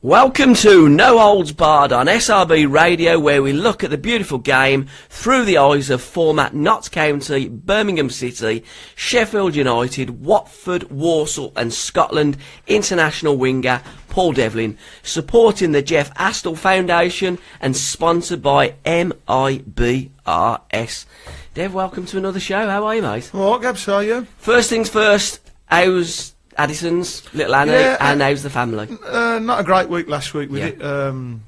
Welcome to No Holds Barred on SRB Radio, where we look at the beautiful game through the eyes of former Notts County, Birmingham City, Sheffield United, Watford, Walsall and Scotland international winger Paul Devlin, supporting the Jeff Astle Foundation and sponsored by MIBRS. Dev, welcome to another show. How are you, mate? All right, Gabs, how are you? First things first, how's Addison's, little Annie, and how's the family? Not a great week last week with it.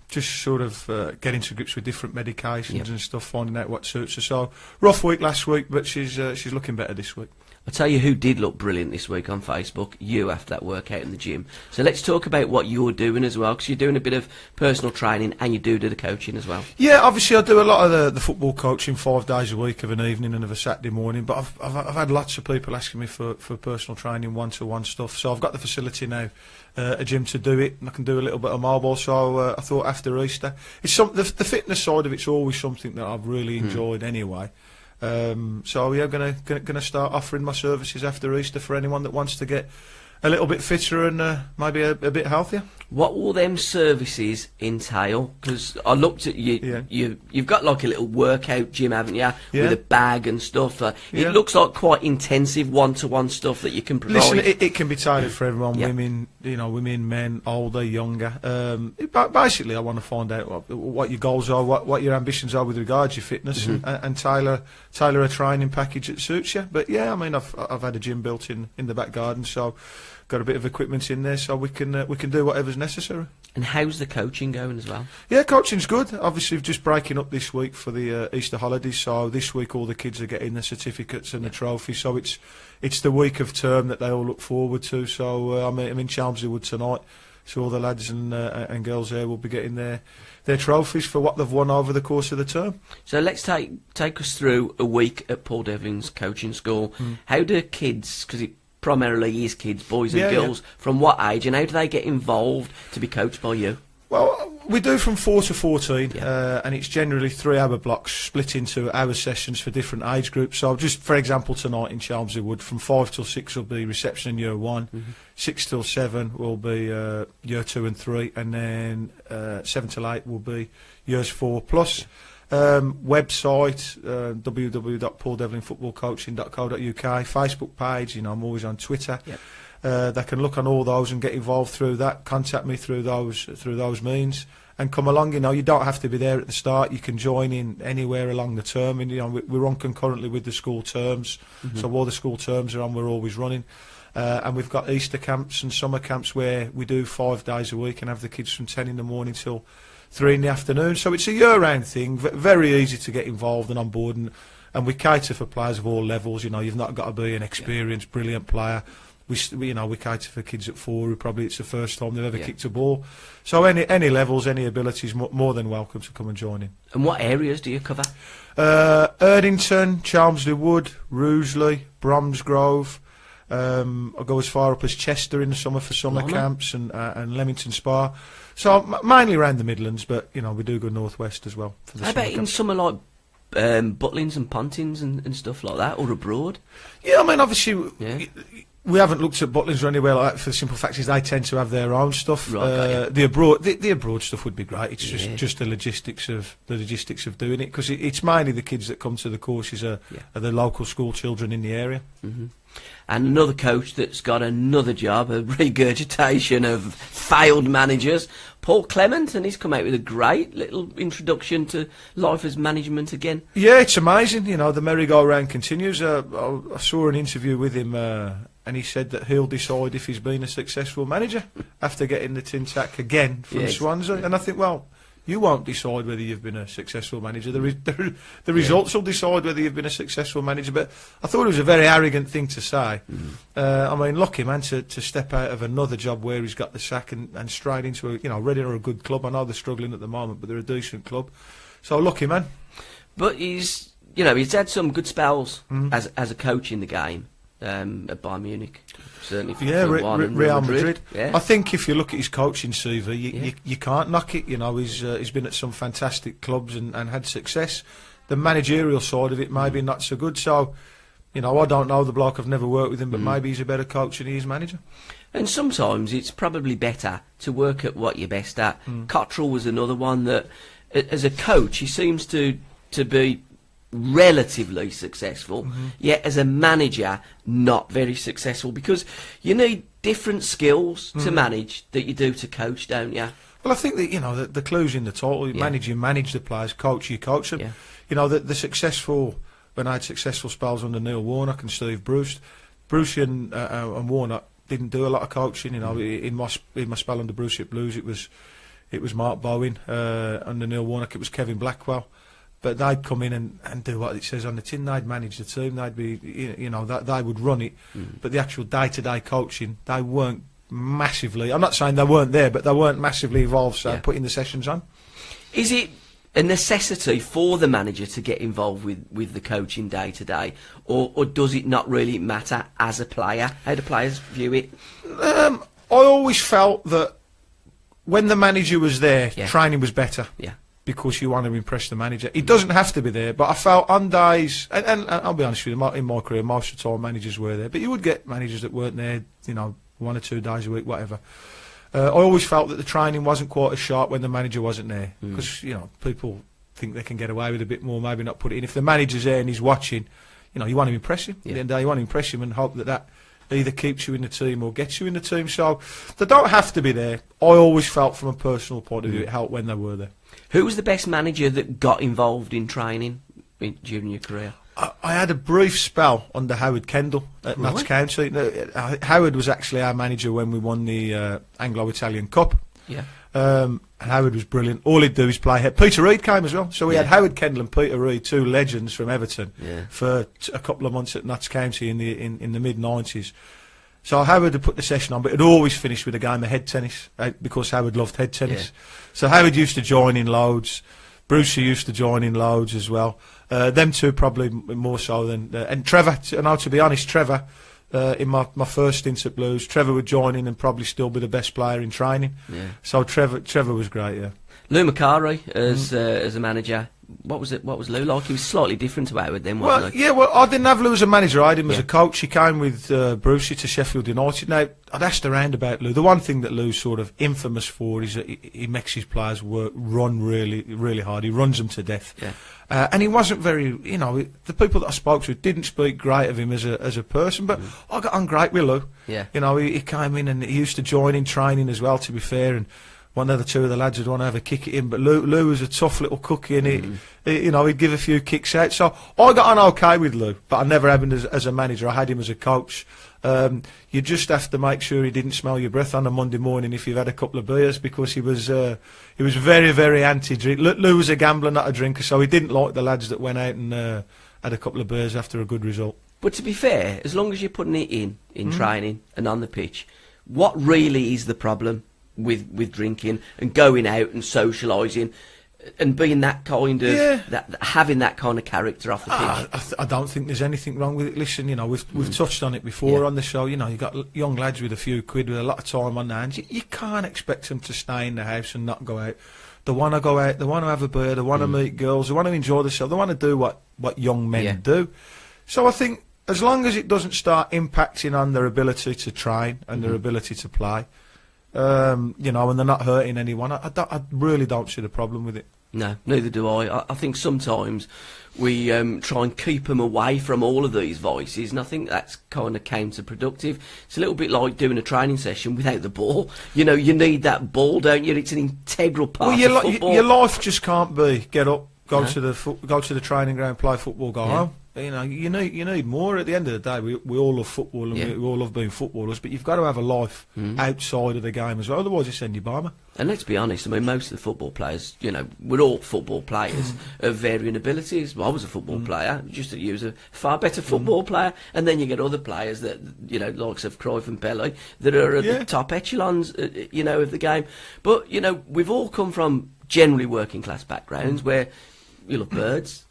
Just sort of getting to grips with different medications and stuff, finding out what suits her. So, rough week last week, but she's looking better this week. I'll tell you who did look brilliant this week on Facebook, you after that workout in the gym. So let's talk about what you're doing as well, because you're doing a bit of personal training and you do the coaching as well. Yeah, obviously I do a lot of the football coaching 5 days a week, of an evening and of a Saturday morning, but I've had lots of people asking me for personal training, one-to-one stuff, so I've got the facility now, a gym to do it, and I can do a little bit of mobile, so I thought after Easter, it's the fitness side of it's always something that I've really enjoyed anyway. So yeah, gonna start offering my services after Easter for anyone that wants to get a little bit fitter and maybe a bit healthier. What will them services entail? Because I looked at you, you've got like a little workout gym, haven't you? With a bag and stuff. It looks like quite intensive one-to-one stuff that you can provide. Listen, it can be tailored for everyone, women, men, older, younger. Basically, I want to find out what your goals are, what your ambitions are with regards to your fitness, and tailor a training package that suits you. But yeah, I mean, I've had a gym built in the back garden, so got a bit of equipment in there, so we can do whatever's necessary. And how's the coaching going as well? Yeah, coaching's good. Obviously, just breaking up this week for the Easter holidays, so this week all the kids are getting the certificates and the trophies, so it's the week of term that they all look forward to. So I'm in Chelmsley Wood tonight, so all the lads and girls there will be getting their trophies for what they've won over the course of the term. So let's take us through a week at Paul Devlin's coaching school. How do kids, because it primarily is kids, boys and girls, from what age, and how do they get involved to be coached by you? Well, we do from 4 to 14, and it's generally 3-hour blocks split into hour sessions for different age groups. So just, for example, tonight in Chelmsley Wood, from 5 till 6 will be reception in year 1, 6 till 7 will be year 2 and 3, and then 7 till 8 will be years 4 plus. Website www.pauldevlinfootballcoaching.co.uk, Facebook page, I'm always on Twitter. They can look on all those and get involved through that, contact me through those means and come along. You don't have to be there at the start, you can join in anywhere along the term, and we're on concurrently with the school terms, so while the school terms are on, we're always running. And we've got Easter camps and summer camps where we do 5 days a week and have the kids from 10 in the morning till 3 in the afternoon. So it's a year-round thing, very easy to get involved and on board, and we cater for players of all levels. You've not got to be an experienced, brilliant player. We cater for kids at 4 who probably it's the first time they've ever kicked a ball. So any levels, any abilities, more than welcome to come and join in. And what areas do you cover? Erdington, Chelmsley Wood, Ruisley, Bromsgrove. I go as far up as Chester in the summer for summer camps, and Leamington Spa. So mainly around the Midlands, but we do go northwest as well. For the How about in summer like Butlins and Pontins and stuff like that, or abroad? Yeah, I mean obviously we haven't looked at Butlins or anywhere like that for the simple fact is they tend to have their own stuff. Right, the abroad stuff would be great. It's just the logistics of doing it, because it's mainly the kids that come to the courses are the local school children in the area. And another coach that's got another job, a regurgitation of failed managers, Paul Clement, and he's come out with a great little introduction to life as management again. Yeah, it's amazing. The merry-go-round continues. I saw an interview with him, and he said that he'll decide if he's been a successful manager after getting the tin tack again from Swansea. And I think, well, you won't decide whether you've been a successful manager. The results will decide whether you've been a successful manager. But I thought it was a very arrogant thing to say. I mean, lucky man to step out of another job where he's got the sack and straight into Reading are a good club. I know they're struggling at the moment, but they're a decent club. So lucky man. But he's had some good spells as a coach in the game at Bayern Munich. Certainly for Real Madrid. Yeah. I think if you look at his coaching CV, you can't knock it. He's been at some fantastic clubs and had success. The managerial side of it maybe not so good. So, I don't know the bloke. I've never worked with him, but maybe he's a better coach than he is manager. And sometimes it's probably better to work at what you're best at. Cottrell was another one that, as a coach, he seems to be relatively successful, yet as a manager, not very successful, because you need different skills to manage that you do to coach, don't you? Well, I think that, you know, the clue's in the title. You manage the players, coach them. Yeah. You know, the successful, when I had successful spells under Neil Warnock and Steve Bruce and Warnock didn't do a lot of coaching. You know, in my spell under Bruce at Blues, it was Mark Bowen. Under Neil Warnock, it was Kevin Blackwell. But they'd come in and do what it says on the tin. They'd manage the team. They'd be, you know, they would run it. But the actual day-to-day coaching, they weren't massively. I'm not saying they weren't there, but they weren't massively involved. So putting the sessions on. Is it a necessity for the manager to get involved with the coaching day-to-day, or does it not really matter as a player? How do players view it? I always felt that when the manager was there, training was better. Yeah. Because you want to impress the manager. He doesn't have to be there, but I felt on days, and I'll be honest with you, in my career, most of the time managers were there, but you would get managers that weren't there, you know, 1 or 2 days a week, whatever. I always felt that the training wasn't quite as sharp when the manager wasn't there, because, you know, people think they can get away with a bit more, maybe not put it in. If the manager's there and he's watching, you know, you want to impress him. At the end of the day, you want to impress him and hope that either keeps you in the team or gets you in the team. So they don't have to be there. I always felt from a personal point of view it helped when they were there. Who was the best manager that got involved in training during your career? I had a brief spell under Howard Kendall at Notts County. Howard was actually our manager when we won the Anglo-Italian Cup. Yeah. And Howard was brilliant. All he'd do is play. Peter Reid came as well. So we had Howard Kendall and Peter Reid, 2 legends from Everton, for a couple of months at Notts County in the mid-90s. So Howard had put the session on, but it always finished with a game of head tennis, because Howard loved head tennis. Yeah. So Howard used to join in loads. Brucey used to join in loads as well. Them two probably more so than... and Trevor, to be honest, Trevor, in my first stint at Blues, Trevor would join in and probably still be the best player in training. Yeah. So Trevor was great, yeah. Lou McCarry as a manager. What was Lou like? He was slightly different to Howard then, wasn't he? Yeah, well, I didn't have Lou as a manager. I had him as a coach. He came with Brucey to Sheffield United. Now, I'd asked around about Lou. The one thing that Lou's sort of infamous for is that he makes his players run really, really hard. He runs them to death. Yeah. And he wasn't very, you know, the people that I spoke to didn't speak great of him as a person, but I got on great with Lou. Yeah. You know, he came in and he used to join in training as well, to be fair, and one of the 2 of the lads would want to have a kick at him, but Lou was a tough little cookie, and you know, he'd give a few kicks out. So I got on okay with Lou, but I never had him as a manager. I had him as a coach. You just have to make sure he didn't smell your breath on a Monday morning if you've had a couple of beers, because he was very, very anti-drink. Lou was a gambler, not a drinker, so he didn't like the lads that went out and had a couple of beers after a good result. But to be fair, as long as you're putting it in training and on the pitch, what really is the problem with drinking and going out and socialising and being that kind of having that kind of character off the pitch? I don't think there's anything wrong with it. Listen, you know, we've touched on it before on the show. You know, you got young lads with a few quid with a lot of time on their hands. You can't expect them to stay in the house and not go out. They want to go out. They want to have a beer. They want to meet girls. They want to enjoy themselves. They want to do what young men do. So I think as long as it doesn't start impacting on their ability to train and their ability to play, you know, and they're not hurting anyone, I really don't see the problem with it. No, neither do I. I think sometimes we try and keep them away from all of these vices, and I think that's kind of counterproductive. It's a little bit like doing a training session without the ball. You know, you need that ball, don't you? It's an integral part of football. Your life just can't be get up, go to the training ground, play football, go home. You know, you need more. At the end of the day, we all love football and we all love being footballers, but you've got to have a life outside of the game as well, otherwise you send you barmer. And let's be honest, I mean, most of the football players, you know, we're all football players of varying abilities. Well, I was a football player, just that you was a far better football player, and then you get other players that, you know, likes of Cruyff and Pele, that are at the top echelons, you know, of the game. But, you know, we've all come from generally working class backgrounds where you love birds,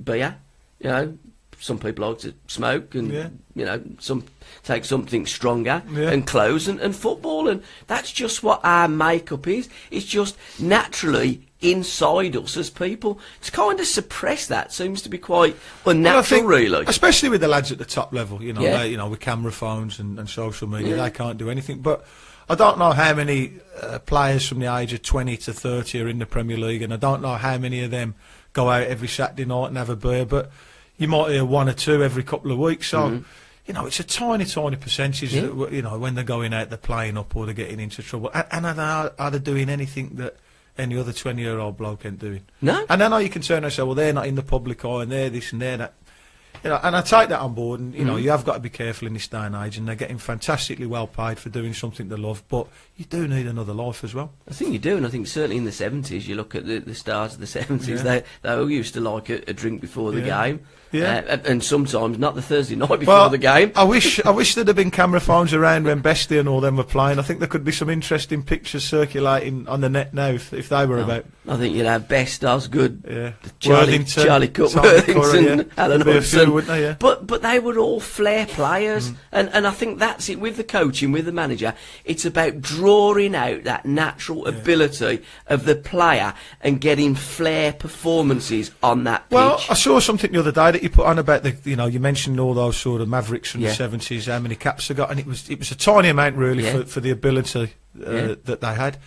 beer, you know, some people like to smoke, and Yeah. you know, some take something stronger, Yeah. and clothes and football, and that's just what our makeup is. It's just naturally inside us as people. To kind of suppress that seems to be quite unnatural, Well, I think, really. especially with the lads at the top level, you know, Yeah. they, you know, with camera phones and social media, Yeah. they can't do anything. But I don't know how many players from the age of 20 to 30 are in the Premier League, and I don't know how many of them go out every Saturday night and have a beer, but you might hear one or two every couple of weeks. So, you know, it's a tiny, tiny percentage Yeah. that, you know, when they're going out, they're playing up or they're getting into trouble. And are they doing anything that any other 20-year-old bloke ain't doing? No. And I know you can turn and say, well, they're not in the public eye and they're this and they're that. You know, and I take that on board, and you know, you have got to be careful in this day and age, and they're getting fantastically well paid for doing something they love, but you do need another life as well. I think you do, and I think certainly in the 70s, you look at the stars of the 70s, Yeah. they all used to like a drink before the Yeah. game. Yeah. And sometimes not the Thursday night before Well, the game. I wish there'd have been camera phones around when Bestie and all them were playing. I think there could be some interesting pictures circulating on the net now if they were about. I think you'd have Best, Osgood, Yeah. Charlie Cook, Worthington, Alan There'd be a few, Hudson. wouldn't there, yeah? But they were all flair players, and I think that's it with the coaching, with the manager. It's about drawing out that natural ability of the player and getting flair performances on that pitch. Well, I saw something the other day that you put on about you know, you mentioned all those sort of mavericks from Yeah. the 70s, how many caps they got, and it was a tiny amount really Yeah. for the ability that they had.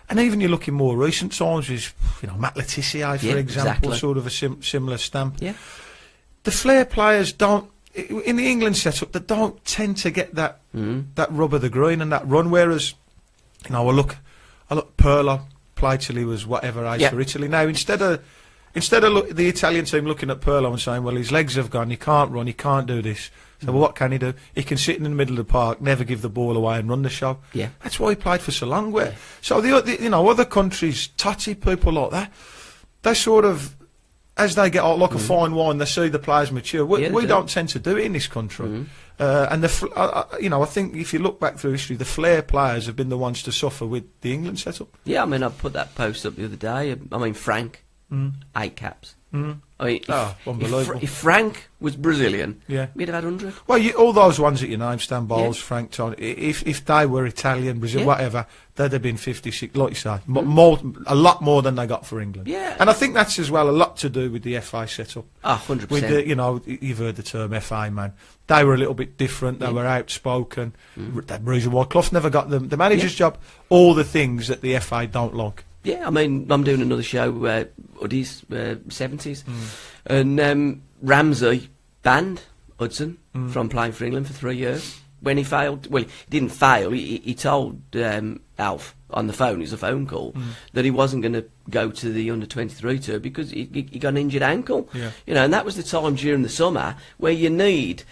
And even you look in more recent times, is you know, Matt Letizia, for Yeah, example, exactly. sort of a similar stamp. Yeah. The flair players don't, in the England setup, they don't tend to get that rub of the green and that run. Whereas, you know, I look Pirlo played till he was whatever age Yeah. for Italy. Now instead of the Italian team looking at Pirlo and saying, well, his legs have gone, he can't run, he can't do this. So well, what can he do? He can sit in the middle of the park, never give the ball away, and run the show. Yeah. That's why he played for so long. So the you know, other countries, Totti, people like that, they sort of, as they get out like a fine wine, they see the players mature. We, Yeah, they we do. don't tend to do it in this country. And you know, I think if you look back through history, the flair players have been the ones to suffer with the England setup. Yeah, I mean, I put that post up the other day. I mean, Frank, 8 caps. I mean, Unbelievable. if Frank was Brazilian, Yeah. we'd have had 100. Well, all those ones that you named, Stan Bowles, Yeah. Frank, Tony, if they were Italian, Brazil, Yeah. whatever, they'd have been 56, like you say, a lot more than they got for England. Yeah. And I think that's as well a lot to do with the FA setup. 100%. With the, you know, you've heard the term FA man. They were a little bit different. They were outspoken. That reason why Clough never got the manager's job. All the things that the FA don't like. Yeah, I mean, I'm doing another show, Uddies, 70s, and Ramsey banned Hudson from playing for England for 3 years. When he failed, well, he didn't fail, he told Alf on the phone, it was a phone call, that he wasn't going to go to the under-23 tour because he got an injured ankle. Yeah. You know, and that was the time during the summer where you need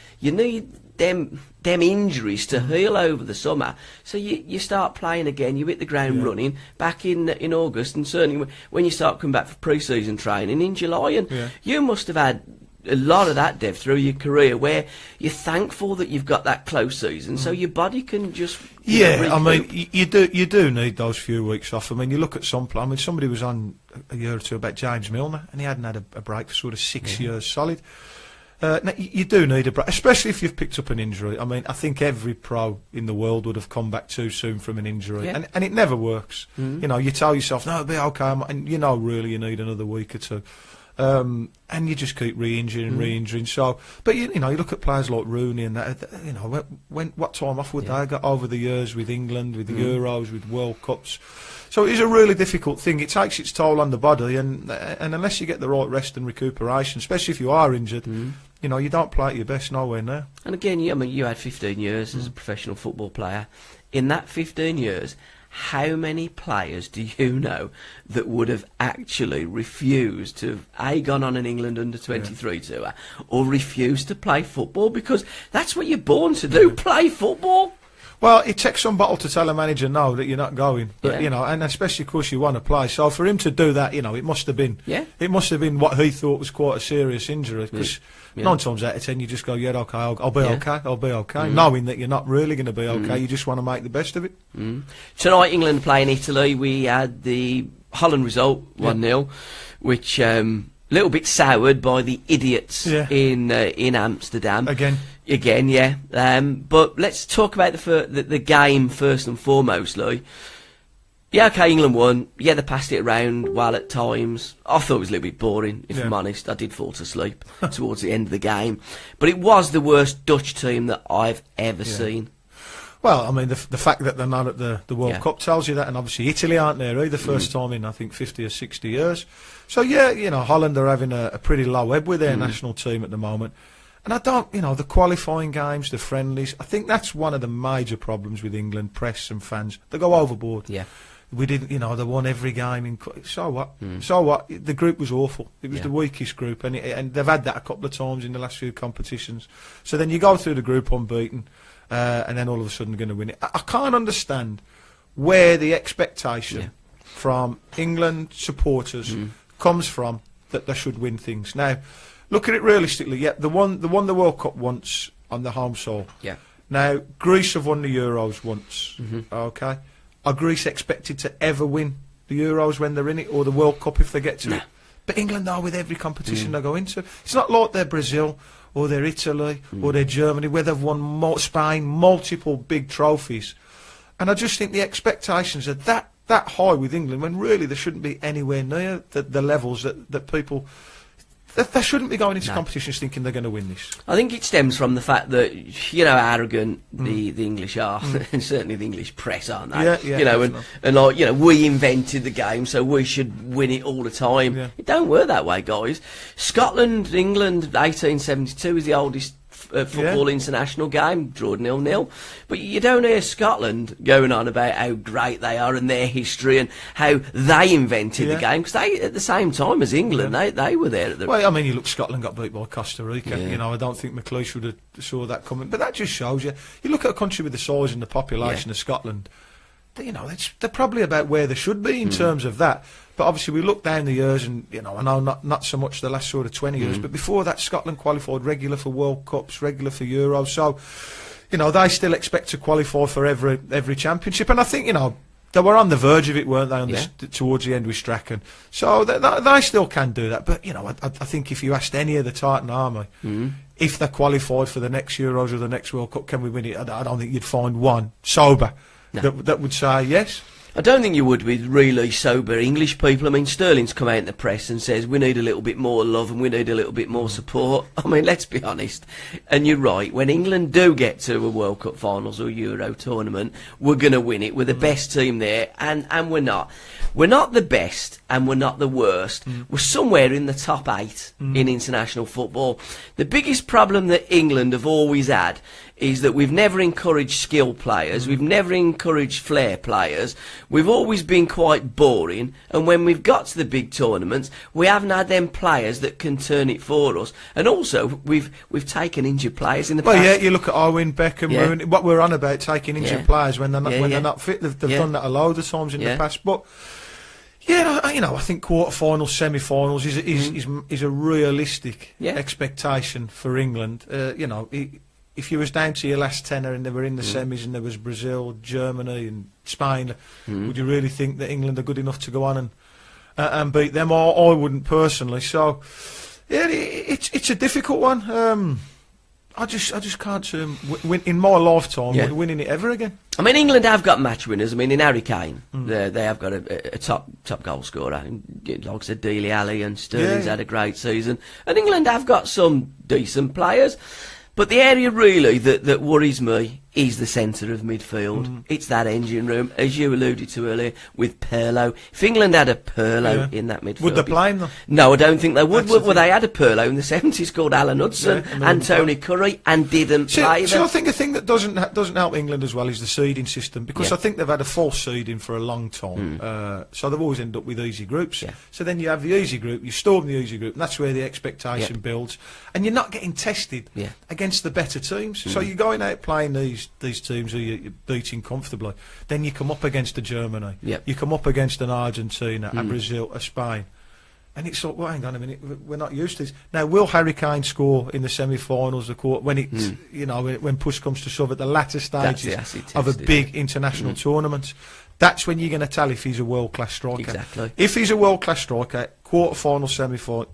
them injuries to heal over the summer. So you start playing again, you hit the ground running back in August, and certainly when you start coming back for pre-season training in July, and you must have had a lot of that, Dev, through your career, where you're thankful that you've got that close season, so your body can just Yeah, I mean, you do need those few weeks off. I mean, you look at some I mean, somebody was on a year or two about James Milner, and he hadn't had a break for sort of 6 years solid. Now, you do need a break, especially if you've picked up an injury. I mean, I think every pro in the world would have come back too soon from an injury, and it never works. You know, you tell yourself, no, it'll be okay, and you know, really, you need another week or two. And you just keep re-injuring. So, but you know, you look at players like Rooney and that. You know, what time off would they get over the years with England, with the Euros, with World Cups? So it is a really difficult thing. It takes its toll on the body, and unless you get the right rest and recuperation, especially if you are injured, you know, you don't play at your best nowhere near. And again, I mean, you had 15 years as a professional football player. In that 15 years, how many players do you know that would have actually refused to have gone on an England under-23 tour or refused to play football? Because that's what you're born to do, play football. Well, it takes some bottle to tell a manager no that you're not going, but Yeah. you know, and especially of course you want to play. So for him to do that, you know, it must have been what he thought was quite a serious injury. Because 9 times out of 10, you just go, yeah, okay, I'll be okay, I'll be okay, knowing that you're not really going to be okay. You just want to make the best of it. Tonight, England playing Italy. We had the Holland result 1-0, which little bit soured by the idiots Yeah. in Amsterdam. Again, yeah. But let's talk about the game first and foremost, Louis. Yeah, okay, England won. Yeah, they passed it around well at times. I thought it was a little bit boring, if I'm honest. I did fall to sleep towards the end of the game. But it was the worst Dutch team that I've ever seen. Well, I mean, the fact that they're not at the World Cup tells you that, and obviously Italy aren't there either, first time in, I think, 50 or 60 years. So, yeah, you know, Holland are having a pretty low ebb with their national team at the moment. And I don't, you know, the qualifying games, the friendlies, I think that's one of the major problems with England, press and fans. They go overboard. Yeah. We didn't, you know, they won every game. So what? So what? The group was awful. It was the weakest group, and they've had that a couple of times in the last few competitions. So then you go through the group unbeaten, and then all of a sudden going to win it. I can't understand where the expectation from England supporters comes from that they should win things. Now, look at it realistically. Yeah, they won the World Cup once on the home soil. Yeah. Now, Greece have won the Euros once. Okay. Are Greece expected to ever win the Euros when they're in it, or the World Cup if they get to it? But England are with every competition they go into. It's not like they're Brazil or they're Italy or they're Germany, where they've won Spain, multiple big trophies. And I just think the expectations are that high with England, when really they shouldn't be anywhere near the levels that people... They shouldn't be going into competitions thinking they're going to win this. I think it stems from the fact that, you know, how arrogant the English are, and certainly the English press, aren't they? Yeah, you know, and like, you know, we invented the game, so we should win it all the time. Yeah. It don't work that way, guys. Scotland, England, 1872 is the oldest football international game, drawn 0-0. But you don't hear Scotland going on about how great they are and their history and how they invented the game, because they, at the same time as England, they were there at the... Well, I mean, you look, Scotland got beat by Costa Rica. You know, I don't think McLeish would have saw that coming. But that just shows you. You look at a country with the size and the population of Scotland, you know, they're probably about where they should be in terms of that. But obviously we look down the years, and, you know, I know not so much the last sort of 20 years, but before that, Scotland qualified regular for World Cups, regular for Euros. So, you know, they still expect to qualify for every championship. And I think, you know, they were on the verge of it, weren't they, towards the end with Strachan. So they still can do that. But, you know, I think if you asked any of the Titan Army, if they're qualified for the next Euros or the next World Cup, can we win it? I don't think you'd find one sober that would say yes. I don't think you would with really sober English people. I mean, Sterling's come out in the press and says we need a little bit more love and we need a little bit more support. I mean, let's be honest. And you're right, when England do get to a World Cup finals or Euro tournament, we're going to win it. We're the best team there, and we're not. We're not the best and we're not the worst. We're somewhere in the top 8 in international football. The biggest problem that England have always had is that we've never encouraged skill players, we've never encouraged flair players, we've always been quite boring, and when we've got to the big tournaments, we haven't had them players that can turn it for us. And also, we've taken injured players in the past. Well, yeah, you look at Owen, Beckham, Rooney, what we're on about, taking injured players when they're not fit. They've done that a load of times in the past, but... Yeah, you know, I think quarter-finals, semi-finals is a realistic expectation for England. You know, if you was down to your last tenner and they were in the semis and there was Brazil, Germany and Spain, would you really think that England are good enough to go on and beat them? I wouldn't personally. So, yeah, it's a difficult one. I just can't see them in my lifetime winning it ever again. I mean, England have got match winners. I mean, in Harry Kane, they have got a top goal scorer. Like I said, Dele Alli, and Sterling's had a great season. And England have got some decent players. But the area really that worries me is the centre of midfield. It's that engine room, as you alluded to earlier, with Pirlo. If England had a Pirlo in that midfield... Would they play him, though? No, I don't think they would. Well, they had a Pirlo in the 70s called Alan Hudson and Tony Curry, and didn't play them. So I think a thing that doesn't help England as well is the seeding system, because I think they've had a false seeding for a long time. So they've always ended up with easy groups. So then you have the easy group, you storm the easy group, and that's where the expectation builds. And you're not getting tested against the better teams. So you're going out playing these teams who you're beating comfortably. Then you come up against a Germany. You come up against an Argentina, a Brazil, a Spain. And it's like, well, hang on a minute, we're not used to this. Now, will Harry Kane score in the semi-finals, the quarter, when it's, you know, when push comes to shove at the latter stages of a big international tournament? That's when you're going to tell if he's a world-class striker. Exactly. If he's a world-class striker, quarter-final, semi-final,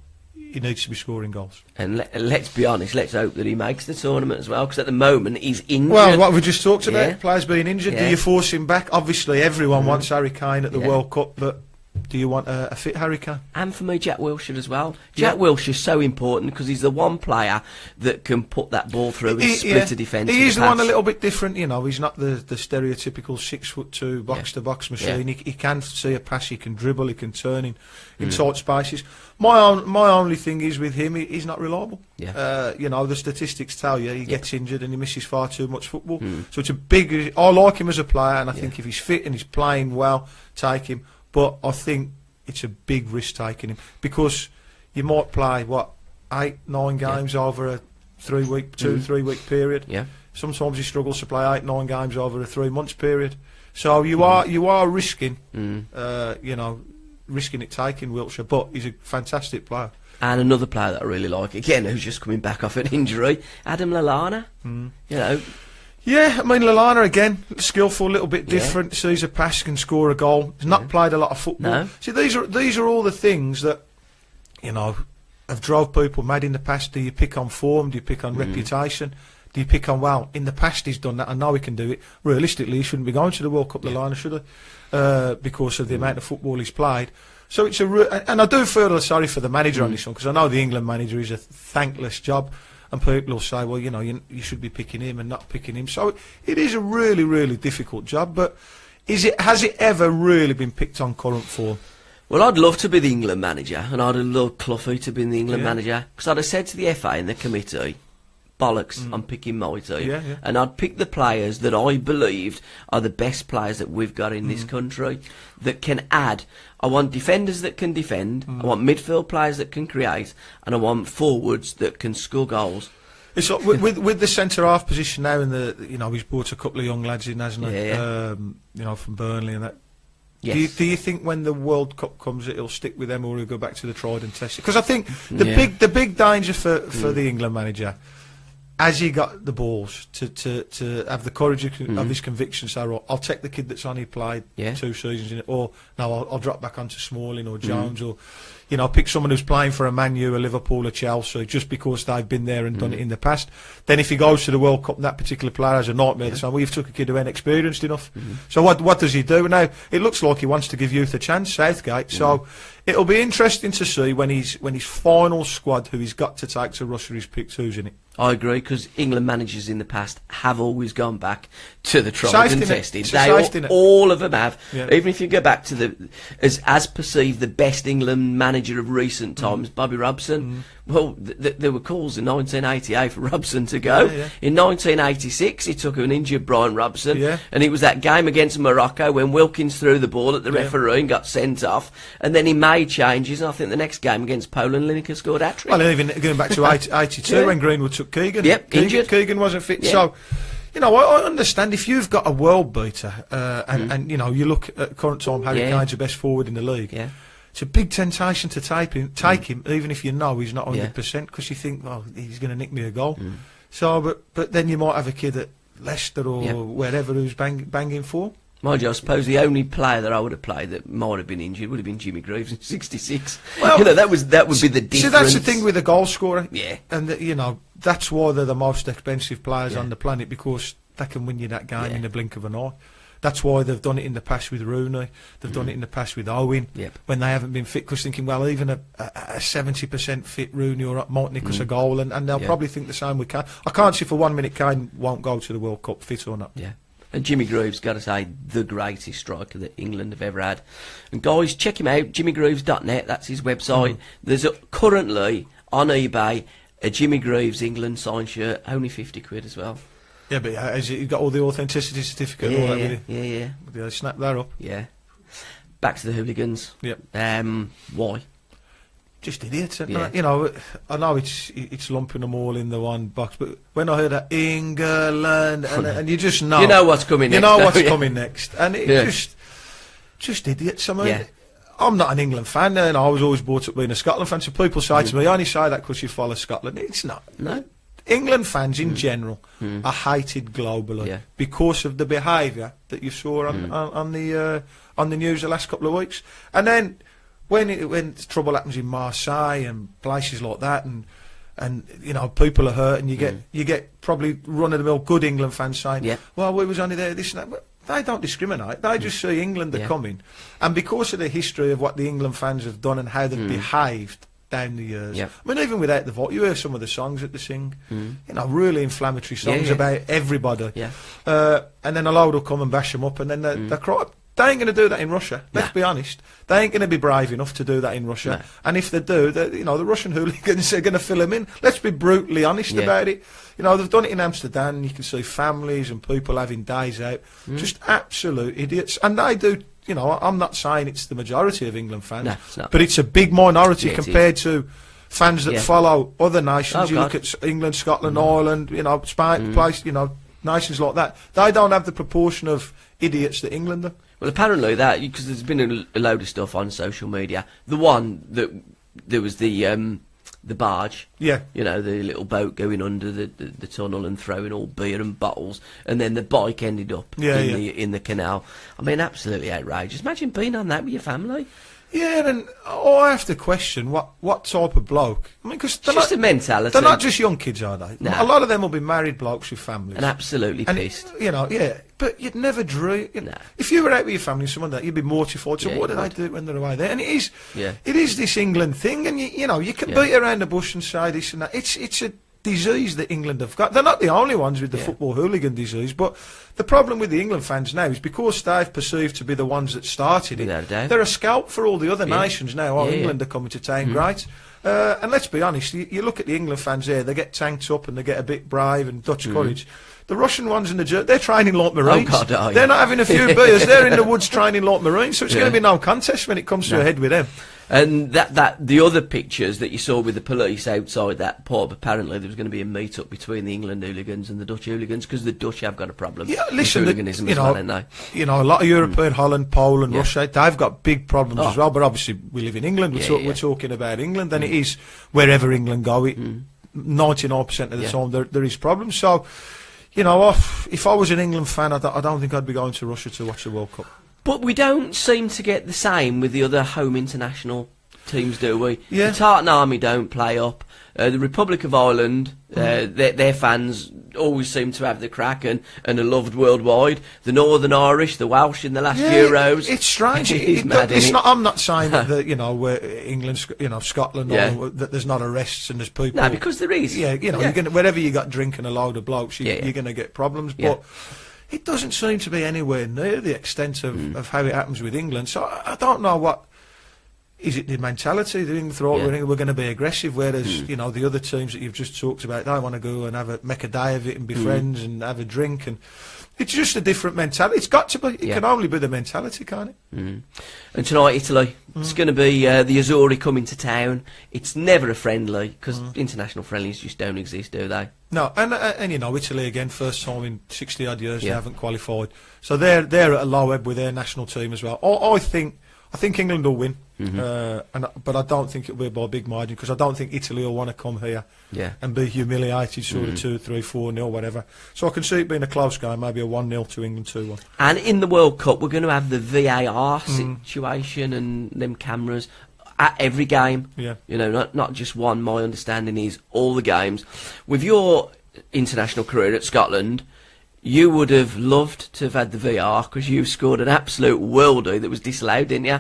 he needs to be scoring goals. And let's be honest, let's hope that he makes the tournament as well, because at the moment he's injured. Well, what we just talked about, players being injured, Yeah. do you force him back? Obviously, everyone wants Harry Kane at the Yeah. World Cup, but do you want a fit Harry Kane? And for me, Jack Wilshere as well. Jack Wilshere's so important because he's the one player that can put that ball through and split a defence. He is the one a little bit different, you know. He's not the stereotypical 6'2" box-to-box machine. Yeah. He can see a pass, he can dribble, he can turn in tight spaces. My only thing is with him, he's not reliable. Yeah. You know, the statistics tell you he gets injured and he misses far too much football. So it's a big. I like him as a player, and I think if he's fit and he's playing well, take him. But I think it's a big risk taking him, because you might play 8-9 games over a 3 week period. Yeah. Sometimes he struggles to play 8-9 games over a 3 months period. So you are risking, risking it taking Wilshere. But he's a fantastic player. And another player that I really like, again, who's just coming back off an injury, Adam Lallana. You know. Yeah, I mean, Lallana, again, skillful, a little bit different, sees a pass, can score a goal. He's not played a lot of football. No. See, these are all the things that, you know, have drove people mad in the past. Do you pick on form? Do you pick on reputation? Do you pick on, well, in the past he's done that, I know he can do it. Realistically, he shouldn't be going to the World Cup, Lallana, should he? Because of the amount of football he's played. So it's and I do feel sorry for the manager on this one, because I know the England manager is a thankless job. And people will say, well, you know, you should be picking him and not picking him. So it is a really, really difficult job. But has it ever really been picked on current form? Well, I'd love to be the England manager, and I'd have loved Cloughy to be the England manager, because I'd have said to the FA and the committee, bollocks, I'm picking my team. And I'd pick the players that I believed are the best players that we've got in this country, that can add. I want defenders that can defend, I want midfield players that can create, and I want forwards that can score goals. It's like, with the centre half position now, and he's brought a couple of young lads in, hasn't he? From Burnley and that. Yes. Do you think when the World Cup comes, it'll stick with them, or he'll go back to the tried and tested? Because I think the big danger for the England manager, has he got the balls to have the courage of his conviction? Say, right, I'll take the kid that's only played 2 seasons in it, or no, I'll drop back onto Smalling or Jones, or pick someone who's playing for a Man U, a Liverpool, or Chelsea, just because they've been there and done it in the past. Then if he goes to the World Cup and that particular player has a nightmare, they say, well, you've took a kid who ain't experienced enough. So what does he do? Now, it looks like he wants to give youth a chance, Southgate. So it'll be interesting to see when his final squad, who he's got to take to Russia, is picked, who's in it. I agree, because England managers in the past have always gone back to the tried and tested. All of them have. Yeah. Even if you go back to as perceived the best England manager of recent times, Bobby Robson. Well, there were calls in 1988 for Robson to go. In 1986, he took an injured Brian Robson, and it was that game against Morocco when Wilkins threw the ball at the referee and got sent off, and then he made changes, and I think the next game against Poland, Lineker scored a hat-trick. Well, even going back to 82 when Greenwood took Keegan. Injured. Keegan wasn't fit. So, I understand if you've got a world beater, and you look at current time, Harry Kane's the best forward in the league. It's a big temptation to take him, even if you know he's not 100%, because you think, well, he's going to nick me a goal. So, but then you might have a kid at Leicester or wherever who's banging for. Mind you, I suppose the only player that I would have played that might have been injured would have been Jimmy Greaves in '66. Well, that would be the difference. See, that's the thing with a goal scorer. Yeah. And that's why they're the most expensive players on the planet, because they can win you that game in the blink of an eye. That's why they've done it in the past with Rooney. They've done it in the past with Owen when they haven't been fit. Because thinking, well, even a 70% fit Rooney or might nick us a goal, and they'll probably think the same with Kane. I can't see for 1 minute Kane won't go to the World Cup, fit or not. Yeah. And Jimmy Greaves, got to say, the greatest striker that England have ever had. And guys, check him out, jimmygreaves.net, that's his website. There's currently on eBay a Jimmy Greaves England signed shirt, only 50 quid as well. Yeah, but has he got all the authenticity certificate and all that with it? Yeah. Snap that up. Yeah. Back to the hooligans. Yep. Why? Just idiots, I know it's lumping them all in the one box, but when I heard that England, and you just know, you know what's coming next. You know what's coming next, and it just idiots. I mean, I'm not an England fan, and I was always brought up being a Scotland fan. So people say to me, "I only say that because you follow Scotland." It's not. No. England fans in general are hated globally because of the behaviour that you saw on the news the last couple of weeks, and then when trouble happens in Marseille and places like that, and you know, people are hurt, and you get probably run of the mill good England fans saying, well, we was only there this and that. But they don't discriminate. They just see England are coming, and because of the history of what the England fans have done and how they've behaved down the years. I mean, even without the vote, you hear some of the songs that they sing. You know, really inflammatory songs about everybody. And then a load will come and bash them up, and then they cry. They ain't going to do that in Russia. Let's be honest. They ain't going to be brave enough to do that in Russia. And if they do, you know, the Russian hooligans are going to fill them in. Let's be brutally honest about it. You know, they've done it in Amsterdam. You can see families and people having days out. Just absolute idiots. And they do, you know, I'm not saying it's the majority of England fans. No, it's not. But it's a big minority compared to fans that follow other nations. You look at England, Scotland, Ireland, you know, Spain, place, you know, nations like that. They don't have the proportion of idiots that England do. Well, apparently that, because there's been a load of stuff on social media. The one that there was the barge, you know, the little boat going under the tunnel and throwing all beer and bottles, and then the bike ended up in the canal. I mean, absolutely outrageous. Imagine being on that with your family. Yeah, and I have to question what type of bloke. I mean, because just a mentality. They're not just young kids, are they? No. A lot of them will be married blokes with families. And absolutely pissed. You know, but you'd never dream. If you were out with your family, someone that you'd be mortified. So what do they do when they're away there? And it is this England thing, and you know, you can beat around the bush and say this and that. It's a disease that England have got. They're not the only ones with the football hooligan disease, but the problem with the England fans now is because they've perceived to be the ones that started it, they're a scalp for all the other nations now. England are coming to town, great. And let's be honest, you look at the England fans there, they get tanked up and they get a bit brave and Dutch courage. The Russian ones and they're training like Marines. They're not having a few beers, they're in the woods training like Marines, so it's going to be no contest when it comes to a head with them. And the other pictures that you saw with the police outside that pub, apparently there was going to be a meet-up between the England hooligans and the Dutch hooligans, because the Dutch have got a problem with hooliganism as well, haven't they? You know, a lot of European, Holland, Poland, Russia, they've got big problems as well, but obviously we live in England, we're talking about England, and it is wherever England go, 99% of the time there is problems, so, you know, if I was an England fan, I don't think I'd be going to Russia to watch the World Cup. But we don't seem to get the same with the other home international teams, do we? Yeah. The Tartan Army don't play up. The Republic of Ireland, their fans always seem to have the crack and are loved worldwide. The Northern Irish, the Welsh in the last Euros. It's strange. It's mad, it's not. I'm not saying that you know England, you know Scotland, or that there's not arrests and there's people. No, because there is. Yeah, you know, you're gonna, wherever you got drinking a load of blokes, you're going to get problems. But it doesn't seem to be anywhere near the extent of how it happens with England. So I don't know what. Is it the mentality? The England thought we're going to be aggressive, whereas you know the other teams that you've just talked about, they want to go and make a day of it and be friends and have a drink, and it's just a different mentality. It's got to be. It can only be the mentality, can't it? And tonight, Italy. It's going to be the Azzurri coming to town. It's never a friendly, because international friendlies just don't exist, do they? No, and you know, Italy again, first time in 60 odd years they haven't qualified, so they're at a low ebb with their national team as well. I think England will win, but I don't think it'll be by a big margin, because I don't think Italy will want to come here and be humiliated, sort of 2-3, 4-0, whatever. So I can see it being a close game, maybe a 1-0 to England, 2-1. And in the World Cup, we're going to have the VAR situation and them cameras at every game. You know, not just one. My understanding is all the games. With your international career at Scotland, you would have loved to have had the VR, because you scored an absolute worldie that was disallowed, didn't you?